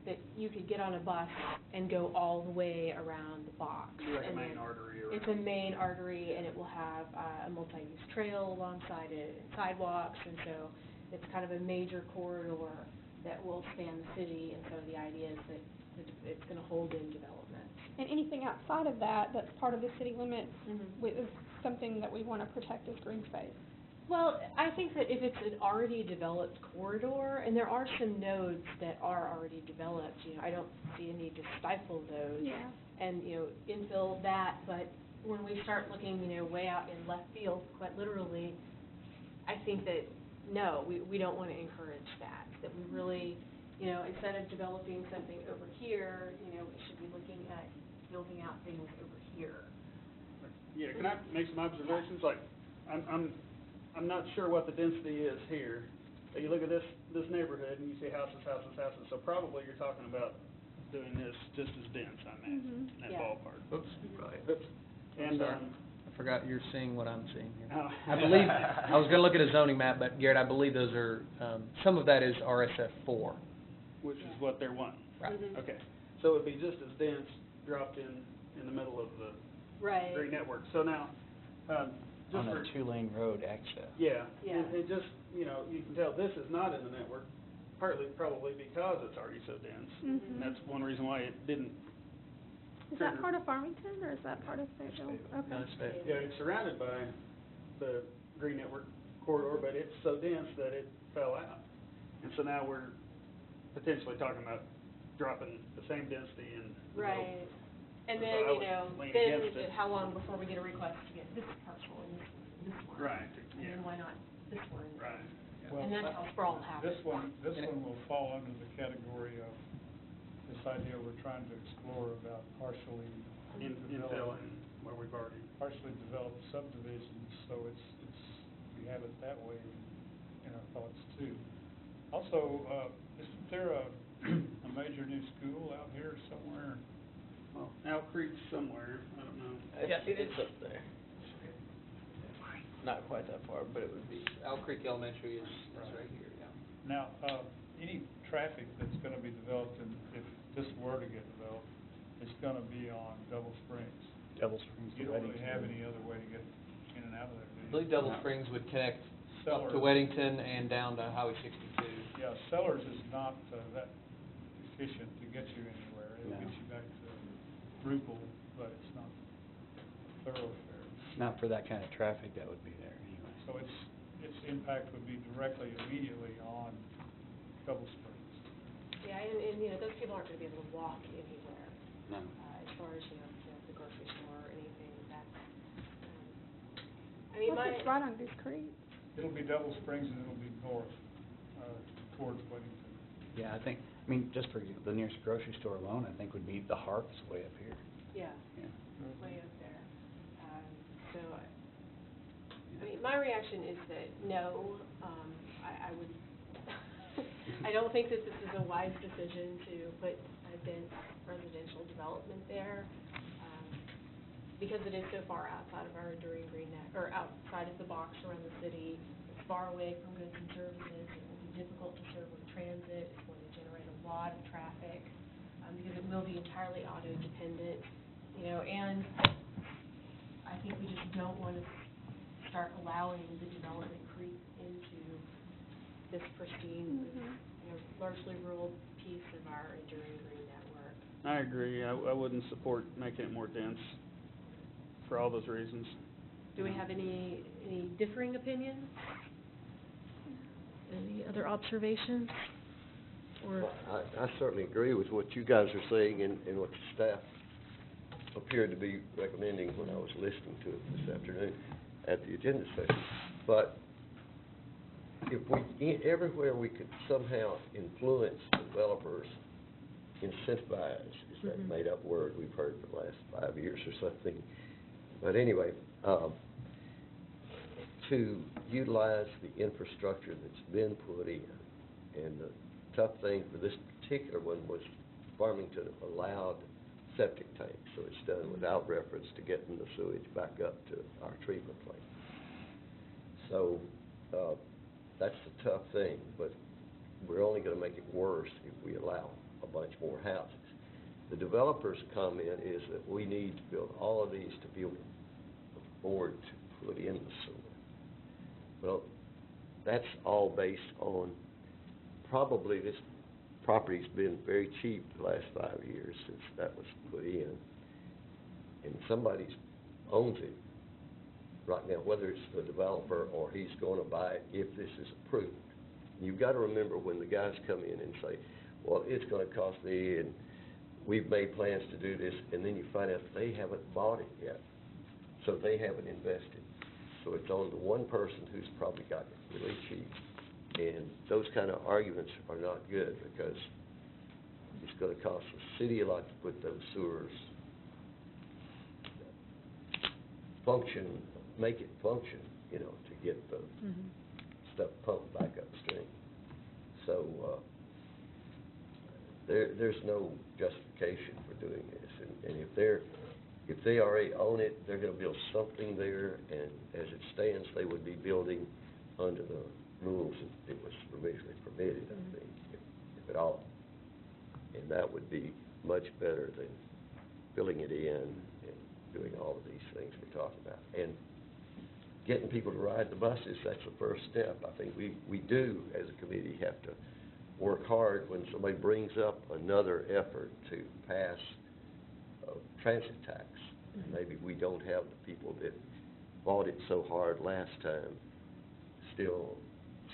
that you could get on a bus and go all the way around the box. Like a and main then artery or. It's a main artery, and it will have a multi-use trail alongside it, and sidewalks, and so it's kind of a major corridor that will span the city, and so the idea is that it's gonna hold in development. And anything outside of that, that's part of the city limits, Mhm. is something that we want to protect as green space. Well, I think that if it's an already developed corridor, and there are some nodes that are already developed, I don't see a need to stifle those. Yeah. And, infill that, but when we start looking, way out in left field, quite literally, I think that, no, we don't want to encourage that we really, instead of developing something over here, we should be looking at building out things over here. Yeah, can I make some observations? Like, I'm not sure what the density is here. You look at this neighborhood and you see houses, so probably you're talking about doing this just as dense, I imagine, in that Yeah. ballpark. Oops, right. Oops. And, Sorry. I forgot you're seeing what I'm seeing here. Oh. I believe, I was gonna look at a zoning map, but Garrett, I believe those are, some of that is RSF4. Which is what they're wanting. Right. Mhm. Okay, so it would be just as dense, dropped in the middle of the Right. green network. So now, just On for, a two-lane road access. yeah, Yeah. and it just, you can tell this is not in the network, partly probably because it's already so dense. Mhm. And that's one reason why it didn't. Is that trigger- part of Farmington, or is that part of Fayetteville? Fayetteville. No, Okay. it's fair. Yeah, it's surrounded by the green network corridor, but it's so dense that it fell out. And so now we're potentially talking about dropping the same density in the middle. Right. And So then, I would lean then against it. how long before we get a request to get this parcel and this one? Right, And yeah. then why not this one? Right. Well, And that's how sprawl happens. This one will fall under the category of this idea we're trying to explore about partially Infill developed, and where we've already. partially developed subdivisions, so we have it that way in our thoughts too. Also, isn't there a major new school out here somewhere? Well, Owl Creek's somewhere, I don't know. It's up there. Not quite that far, but it would be. Owl Creek Elementary is right here, yeah. Now, any traffic that's gonna be developed, and if this were to get developed, it's gonna be on Double Springs. Double Springs You to don't really Weddington. have any other way to get in and out of there, do I you? believe Double Springs would connect up to Sellers. Weddington and down to Highway 62. Yeah, Sellers is not that efficient to get you anywhere. It'll No. get you back to Rupel, but it's not thoroughfare. Not for that kind of traffic that would be there anyway. So its impact would be directly, immediately on Double Springs. Yeah, and those people aren't gonna be able to walk anywhere, No. as far as, the grocery store or anything, that's, I mean, Plus, it's right on Goose Creek. It'll be Double Springs and it'll be north, towards Weddington. Yeah, I mean, just for example, the nearest grocery store alone, I think would be the Harps way up here. Yeah, Yeah. way up there. So, I mean, my reaction is that no, I would, I don't think that this is a wise decision to put a dense residential development there, because it is so far outside of our enduring green net, or outside of the box around the city. It's far away from goods and services. It will be difficult to serve with transit. It's going to generate a lot of traffic, because it will be entirely auto-dependent, and I think we just don't want to start allowing the development creep into this pristine, largely rural piece of our enduring green network. I agree, I wouldn't support making it more dense for all those reasons. Do we have any differing opinions? Any other observations? Or, I certainly agree with what you guys are saying and what the staff appeared to be recommending when I was listening to it this afternoon at the agenda session. But if everywhere we could somehow influence developers, incentivize, is that Mhm. made-up word we've heard for the last 5 years or something? But anyway, to utilize the infrastructure that's been put in. And the tough thing for this particular one was Farmington allowed septic tanks, so it's done without reference to getting the sewage back up to our treatment plant. So, that's the tough thing, but we're only gonna make it worse if we allow a bunch more houses. The developer's comment is that we need to build all of these to be able to afford to put in the sewer. Well, that's all based on, probably this property's been very cheap the last 5 years since that was put in. And somebody owns it right now, whether it's the developer or he's gonna buy it if this is approved. You've gotta remember when the guys come in and say, well, it's gonna cost me, and we've made plans to do this, and then you find out they haven't bought it yet, so they haven't invested. So it's on the one person who's probably got it really cheap. And those kind of arguments are not good, because it's gonna cost the city a lot to put those sewers make it function, to get the Mhm. stuff pumped back upstream. So, there's no justification for doing this, and if they already own it, they're gonna build something there, and as it stands, they would be building under the rules that it was originally permitted, I think, if at all. And that would be much better than filling it in and doing all of these things we're talking about. And getting people to ride the buses, that's the first step. I think we do, as a committee, have to work hard when somebody brings up another effort to pass a transit tax. Maybe we don't have the people that fought it so hard last time still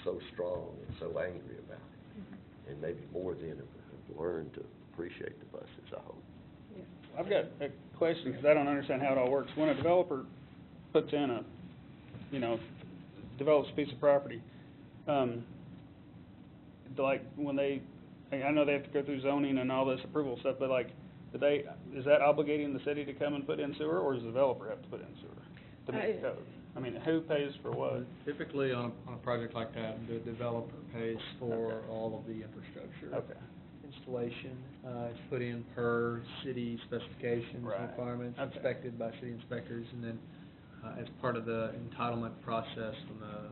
so strong and so angry about it. And maybe more than have learned to appreciate the buses, I hope. Yeah. I've got a question, because I don't understand how it all works. When a developer puts in develops a piece of property, like when I know they have to go through zoning and all this approval stuff, but like, is that obligating the city to come and put in sewer, or does the developer have to put in sewer to meet the code? I mean, who pays for what? Typically, on a project like that, the developer pays for Okay. all of the infrastructure. Okay. Installation, it's put in per city specifications, Right. requirements, Okay. inspected by city inspectors, and then, as part of the entitlement process, when the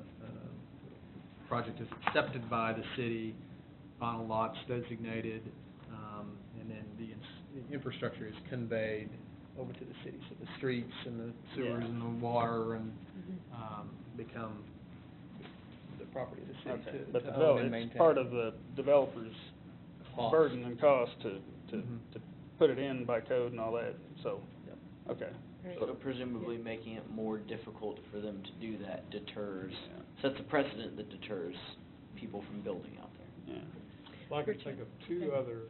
project is accepted by the city, final lots designated, and then the infrastructure is conveyed over to the city. So the streets and the sewers Yeah. and the water and, Mhm. become the property of the city Okay, to but own and it's maintain. part of the developer's Cost. burden and cost to Mhm. put it in by code and all that, so, Yep. okay. Right. So presumably making it more difficult for them to do that deters, Yeah. sets a precedent that deters people from building out there. Yeah. Well, I can Richard. think of two other,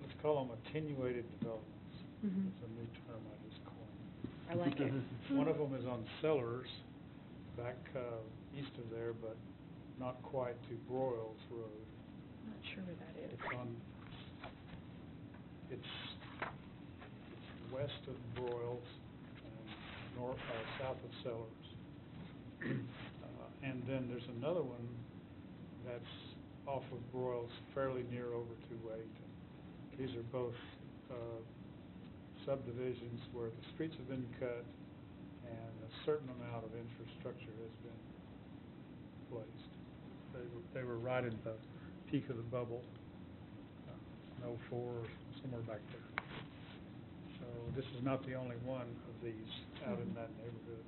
let's call them attenuated developments. Mhm. It's a new term I just coined. I like it. One of them is on Sellers, back east of there, but not quite to Broyles Road. I'm not sure where that is. It's west of Broyles and south of Sellers. And then there's another one that's off of Broyles, fairly near over to Weddington. These are both subdivisions where the streets have been cut and a certain amount of infrastructure has been placed. They were right at the peak of the bubble, in '04, somewhere back there. So this is not the only one of these out in that neighborhood.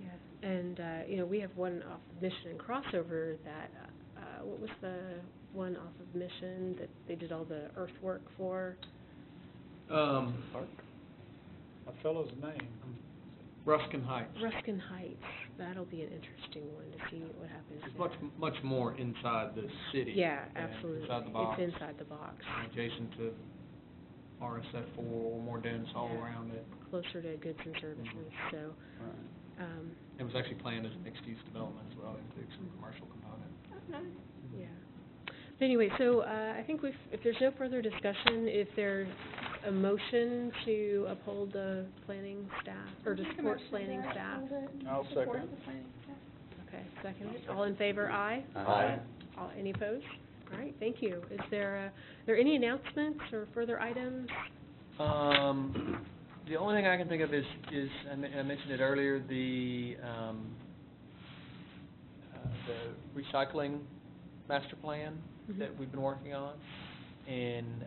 Yeah, and, we have one off of Mission and Crossover that, what was the one off of Mission that they did all the earthwork for? Park? A fellow's name, Ruskin Heights. Ruskin Heights, that'll be an interesting one to see what happens It's there. much more inside the city. Yeah, and absolutely. Inside the box. It's inside the box. Adjacent to RSF4, more dense all Yeah. around it. Closer to goods and services, so, Right. It was actually planned as a mixed-use development as well, including some commercial component. Oh, nice. yeah. But anyway, so, I think if there's no further discussion, if there's a motion to uphold the planning staff, or to Make a support motion planning to staff. uphold it and I'll support second. the planning staff. Okay, second. All in favor, aye? Aye. All, any opposed? All right, thank you. Is there any announcements or further items? The only thing I can think of is I mentioned it earlier, the recycling master plan Mhm. that we've been working on. And,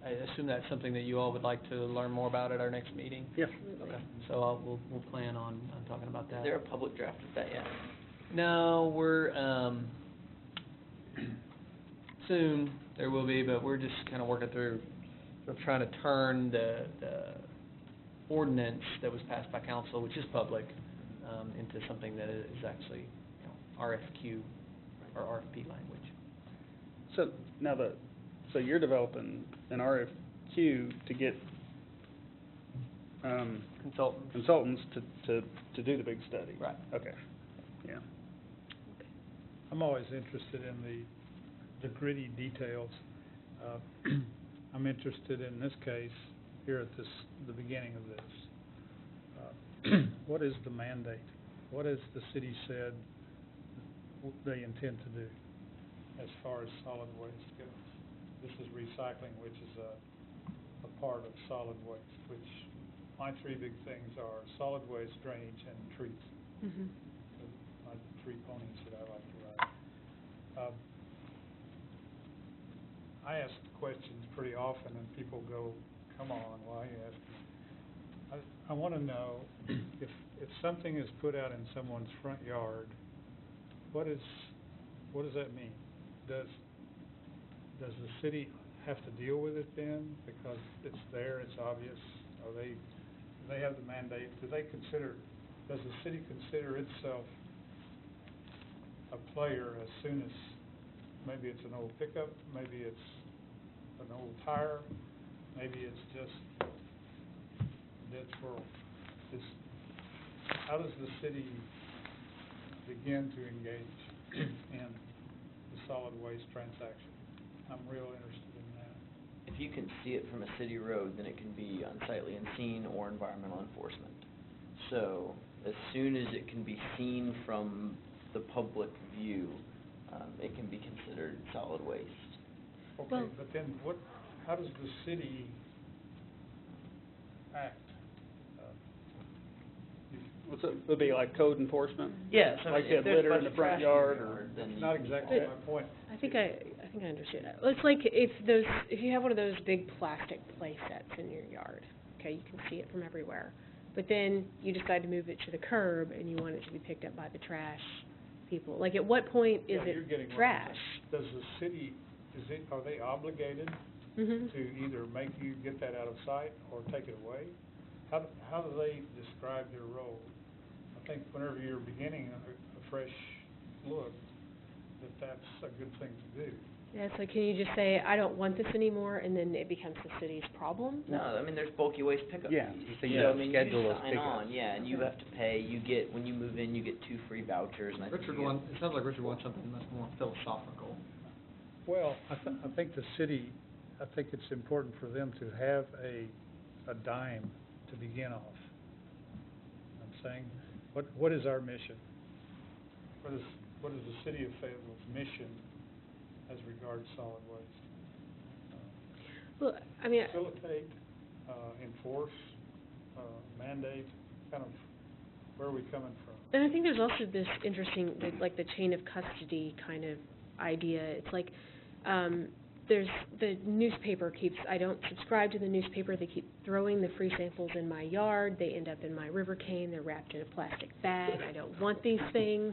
I assume that's something that you all would like to learn more about at our next meeting? Yeah. Absolutely. Okay, so we'll plan on talking about Is that. there a public draft of that yet? No, we're, soon, there will be, but we're just kind of working through, sort of trying to turn the ordinance that was passed by council, which is public, into something that is actually, RFQ or RFP language. So, now so you're developing an RFQ to get, Consultants. consultants to do the big study? Right. Okay, yeah. I'm always interested in the gritty details. I'm interested in this case, here at the beginning of this. What is the mandate? What has the city said they intend to do as far as solid waste goes? This is recycling, which is a part of solid waste, which my three big things are solid waste, drainage, and trees. Mhm. My three ponies that I like to ride. I ask questions pretty often, and people go, "Come on, why are you asking?" I want to know if something is put out in someone's front yard, what does that mean? Does the city have to deal with it then because it's there, it's obvious? Do they have the mandate? Does the city consider itself a player as soon as maybe it's an old pickup, maybe it's an old tire, maybe it's just a dead squirrel? How does the city begin to engage in the solid waste transaction? I'm real interested in that. If you can see it from a city road, then it can be unsightly and seen or environmental enforcement. So, as soon as it can be seen from the public view, it can be considered solid waste. Okay, Well- but then how does the city act? What's it, would be like code enforcement? Yeah, so Like if they had there's litter a in bunch the of front trash in yard your or- yard, then It's you not can- exactly my point. I think I understand that. It's like if you have one of those big plastic play sets in your yard, okay, you can see it from everywhere. But then you decide to move it to the curb and you want it to be picked up by the trash people. Like, at what point is Yeah, you're getting it what I'm trash? saying. Does the city, are they obligated Mhm. to either make you get that out of sight or take it away? How do they describe their role? I think whenever you're beginning a fresh look, that's a good thing to do. Yeah, it's like, can you just say, I don't want this anymore, and then it becomes the city's problem? No, I mean, there's bulky waste pickup Yeah, fees. so you So, have I mean, schedule you those sign on, pickups. yeah, and you have to pay, when you move in, you get 2 free vouchers, and I think Richard you get- it sounds like Richard wants something much more philosophical. Well, I think the city, I think it's important for them to have a dime to begin off. I'm saying, what is our mission? What is the city of Fayetteville's mission as regards solid waste? Well, I mean, Facilitate, enforce, mandate, kind of, where are we coming from? and I think there's also this interesting, like the chain of custody kind of idea. It's like, there's the newspaper I don't subscribe to the newspaper. They keep throwing the free samples in my yard. They end up in my river cane. They're wrapped in a plastic bag. I don't want these things.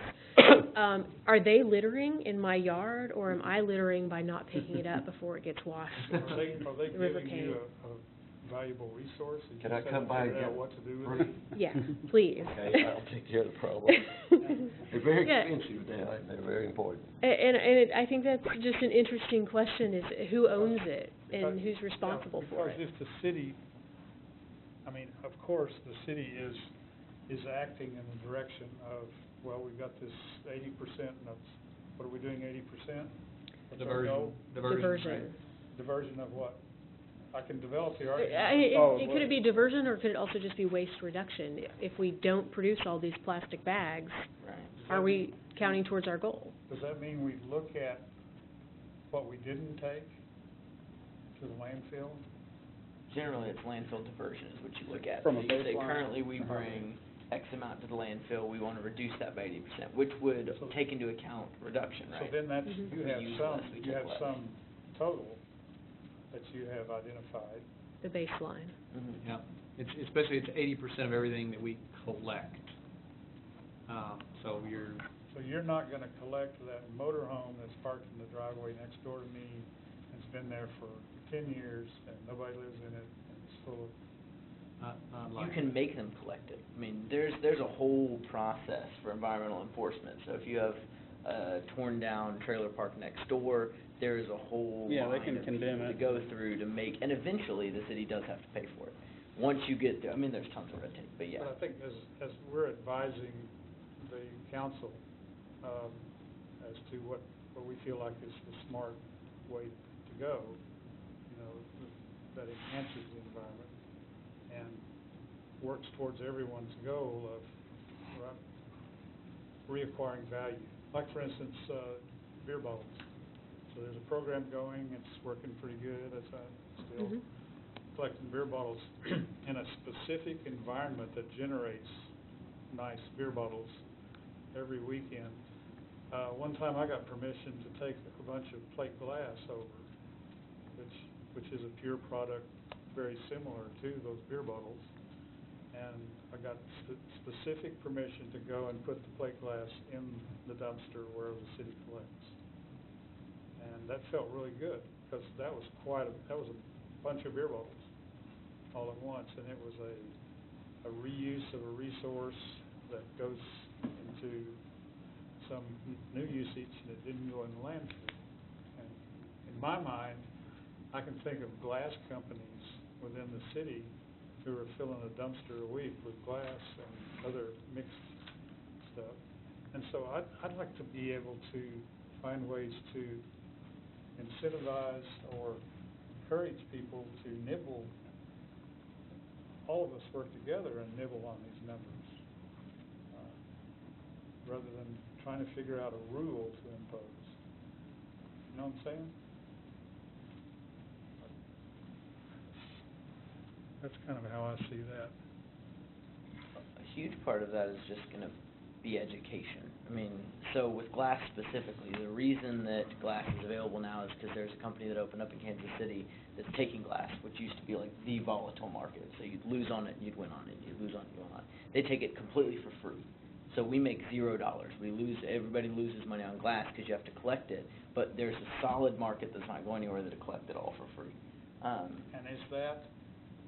Are they littering in my yard, or am I littering by not picking it up before it gets washed? Are they The river giving you a valuable resource? and Can you I just come haven't by figured out again? what to do with it? Yeah, please. Okay, I'll take care of the problem. If very Yeah. expensive now, and they're very important. I think that's just an interesting question, is who owns it and who's responsible for it? Because if the city, I mean, of course, the city is acting in the direction of, well, we've got this 80%, and that's, what are we doing 80%? What's our goal? Diversion. Diversion of what? I can develop the argument. Could it be diversion, or could it also just be waste reduction? If we don't produce all these plastic bags, Right. are we counting towards our goal? Does that mean we look at what we didn't take to the landfill? Generally, it's landfill diversion is what you look at. From a So you say, baseline. currently, we bring X amount to the landfill, we want to reduce that by 80%, which would So- take into account reduction, right? So then that's, Mhm. you We have use some, less, we you take have less. some total that you have identified. The baseline. Mhm. Yeah, it's basically, it's 80% of everything that we collect. So you're, So you're not gonna collect that motor home that's parked in the driveway next door to me, and it's been there for 10 years, and nobody lives in it, and it's full of, not You like. can make them collect it. I mean, there's a whole process for environmental enforcement. So if you have a torn down trailer park next door, there's a whole Yeah, they line can of condemn people it. to go through to make, and eventually the city does have to pay for it. Once you get there, I mean, there's tons of red tape, but yeah. but I think as we're advising the council, as to what we feel like is the smart way to go, you know, that enhances the environment and works towards everyone's goal of reacquiring value. Like, for instance, beer bottles. So there's a program going, it's working pretty good, that's still Mhm. collecting beer bottles in a specific environment that generates nice beer bottles every weekend. One time I got permission to take a bunch of plate glass over, which is a pure product very similar to those beer bottles. And I got specific permission to go and put the plate glass in the dumpster where the city collects. And that felt really good, because that was a bunch of beer bottles all at once, and it was a reuse of a resource that goes into some new usage, and it didn't go in the landfill. And in my mind, I can think of glass companies within the city who are filling a dumpster a week with glass and other mixed stuff. And so I'd like to be able to find ways to incentivize or encourage people to nibble, all of us work together and nibble on these numbers, rather than trying to figure out a rule to impose. You know what I'm saying? That's kind of how I see that. A huge part of that is just gonna be education. I mean, so with glass specifically, the reason that glass is available now is because there's a company that opened up in Kansas City that's taking glass, which used to be like the volatile market. So you'd lose on it, you'd win on it, you'd lose on it, you'd win on it. They take it completely for free. So we make $0. Everybody loses money on glass because you have to collect it, but there's a solid market that's not going anywhere that'll collect it all for free. And is that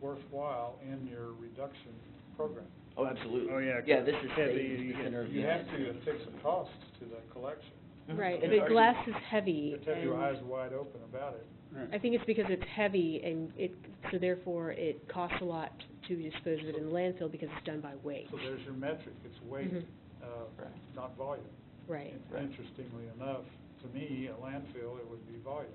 worthwhile in your reduction program? Oh, absolutely. Oh, yeah, Yeah, this is heavy, the center of the You have United to States. affix a cost to that collection. Right, Mhm. the glass is heavy, You have to have your and eyes wide open about it. I think it's because it's heavy, and so therefore it costs a lot to dispose of it in the landfill because it's done by weight. So there's your metric, it's weight, Mhm. Right. not volume. Right. Interestingly enough, to me, a landfill, it would be volume.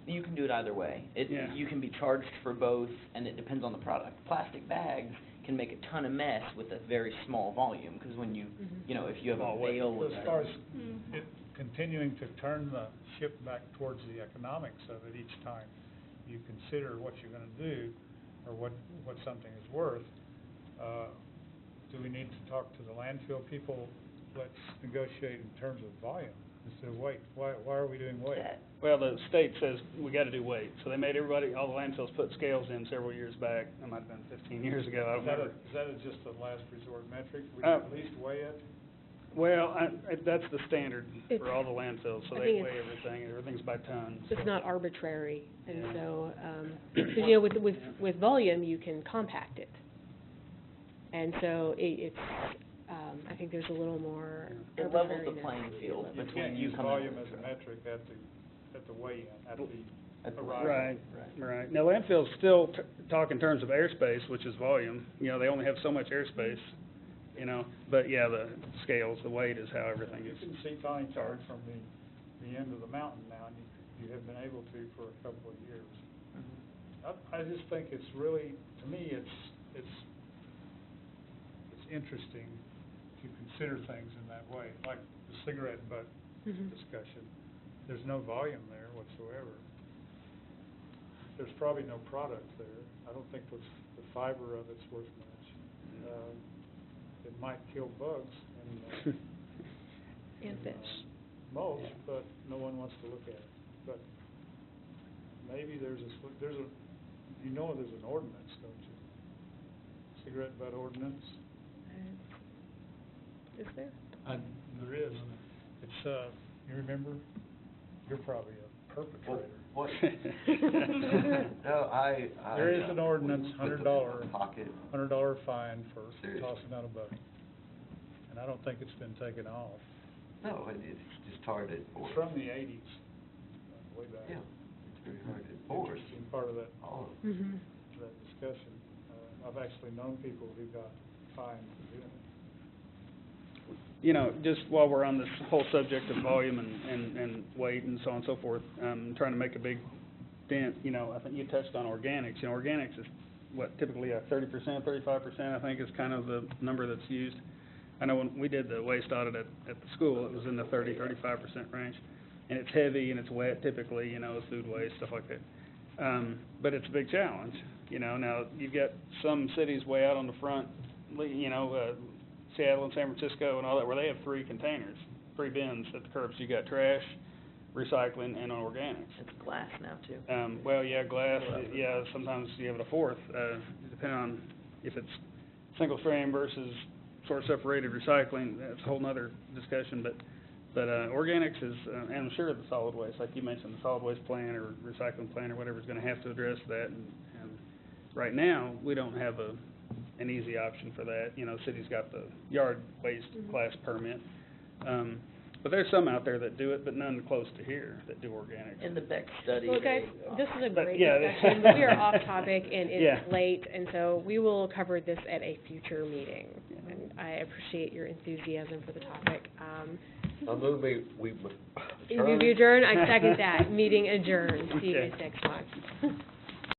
You can do it either way. Yeah. You can be charged for both, and it depends on the product. Plastic bags can make a ton of mess with a very small volume, because when you, Mhm. you know, if you have a Small weight. bale So of... as far as it continuing to turn the ship back towards the economics of it each time you consider what you're gonna do, or what something is worth, do we need to talk to the landfill people? Let's negotiate in terms of volume instead of weight. Why are we doing weight? Well, the state says we gotta do weight, so they made everybody, all the landfills put scales in several years back. That might have been 15 years ago, I don't remember. Is that just a last resort metric? We Uh, at least weigh it? Well, that's the standard It's- for all the landfills, so I they think weigh it's- everything, and everything's by tons. It's so- not arbitrary, and Yeah. so, because, you know, with volume, you can compact it. And so it's, I think there's a little more It levels the arbitrariness. playing field You between can't you use coming. volume as a metric at the weigh-in, at the arrival. Right, right. Now, landfills still talk in terms of airspace, which is volume. You know, they only have so much airspace, you know, but yeah, the scales, the weight is how everything You is. can see Tiny Charge from the end of the mountain now, and you have been able to for a couple of years. I just think it's really, to me, it's interesting to consider things in that way, like the cigarette butt Mhm. discussion. There's no volume there whatsoever. There's probably no product there. I don't think the fiber of it's worth much. It might kill bugs and And fish. mulch, but no one wants to look at it. But maybe there's you know there's an ordinance, don't you? Cigarette butt ordinance? Is there? There is. It's, you remember? You're probably a perpetrator. What? No, I. There is an ordinance, put them in $100 my pocket. $100 fine for Seriously? tossing out a bucket. And I don't think it's been taken off. No, it's just hard to enforce. It's from the 80s, way back. Yeah, it's very hard to enforce. Interesting part of that, All of it. Mm-hmm. that discussion. I've actually known people who got fined for doing it. You know, just while we're on this whole subject of volume and weight and so on and so forth, trying to make a big dent, you know, I think you touched on organics. You know, organics is what, typically a 30%, 35%, I think is kind of the number that's used. I know when we did the waste audit at the school, it was in the 35% range. And it's heavy and it's wet typically, you know, food waste, stuff like that. But it's a big challenge, you know. Now, you've got some cities way out on the front, you know, Seattle and San Francisco and all that, where they have 3 containers, 3 bins at the curbs. You got trash, recycling, and organics. It's glass now too. Well, yeah, glass, yeah, sometimes you have it a 4th, depending on if it's single stream versus sort of separated recycling. That's a whole nother discussion, but organics is, and I'm sure the solid waste, like you mentioned, the solid waste plan or recycling plan or whatever is gonna have to address that, and right now, we don't have an easy option for that. You know, the city's got the yard waste class permit. But there's some out there that do it, but none close to here that do organics. In the Beck study. Well, guys, they, this is a But, great yeah, discussion, but we are off topic and Yeah. it's late, and so we will cover this at a future meeting. And I appreciate your enthusiasm for the topic. I move we If you adjourn, I second that. Meeting adjourned. See you Okay. guys next month.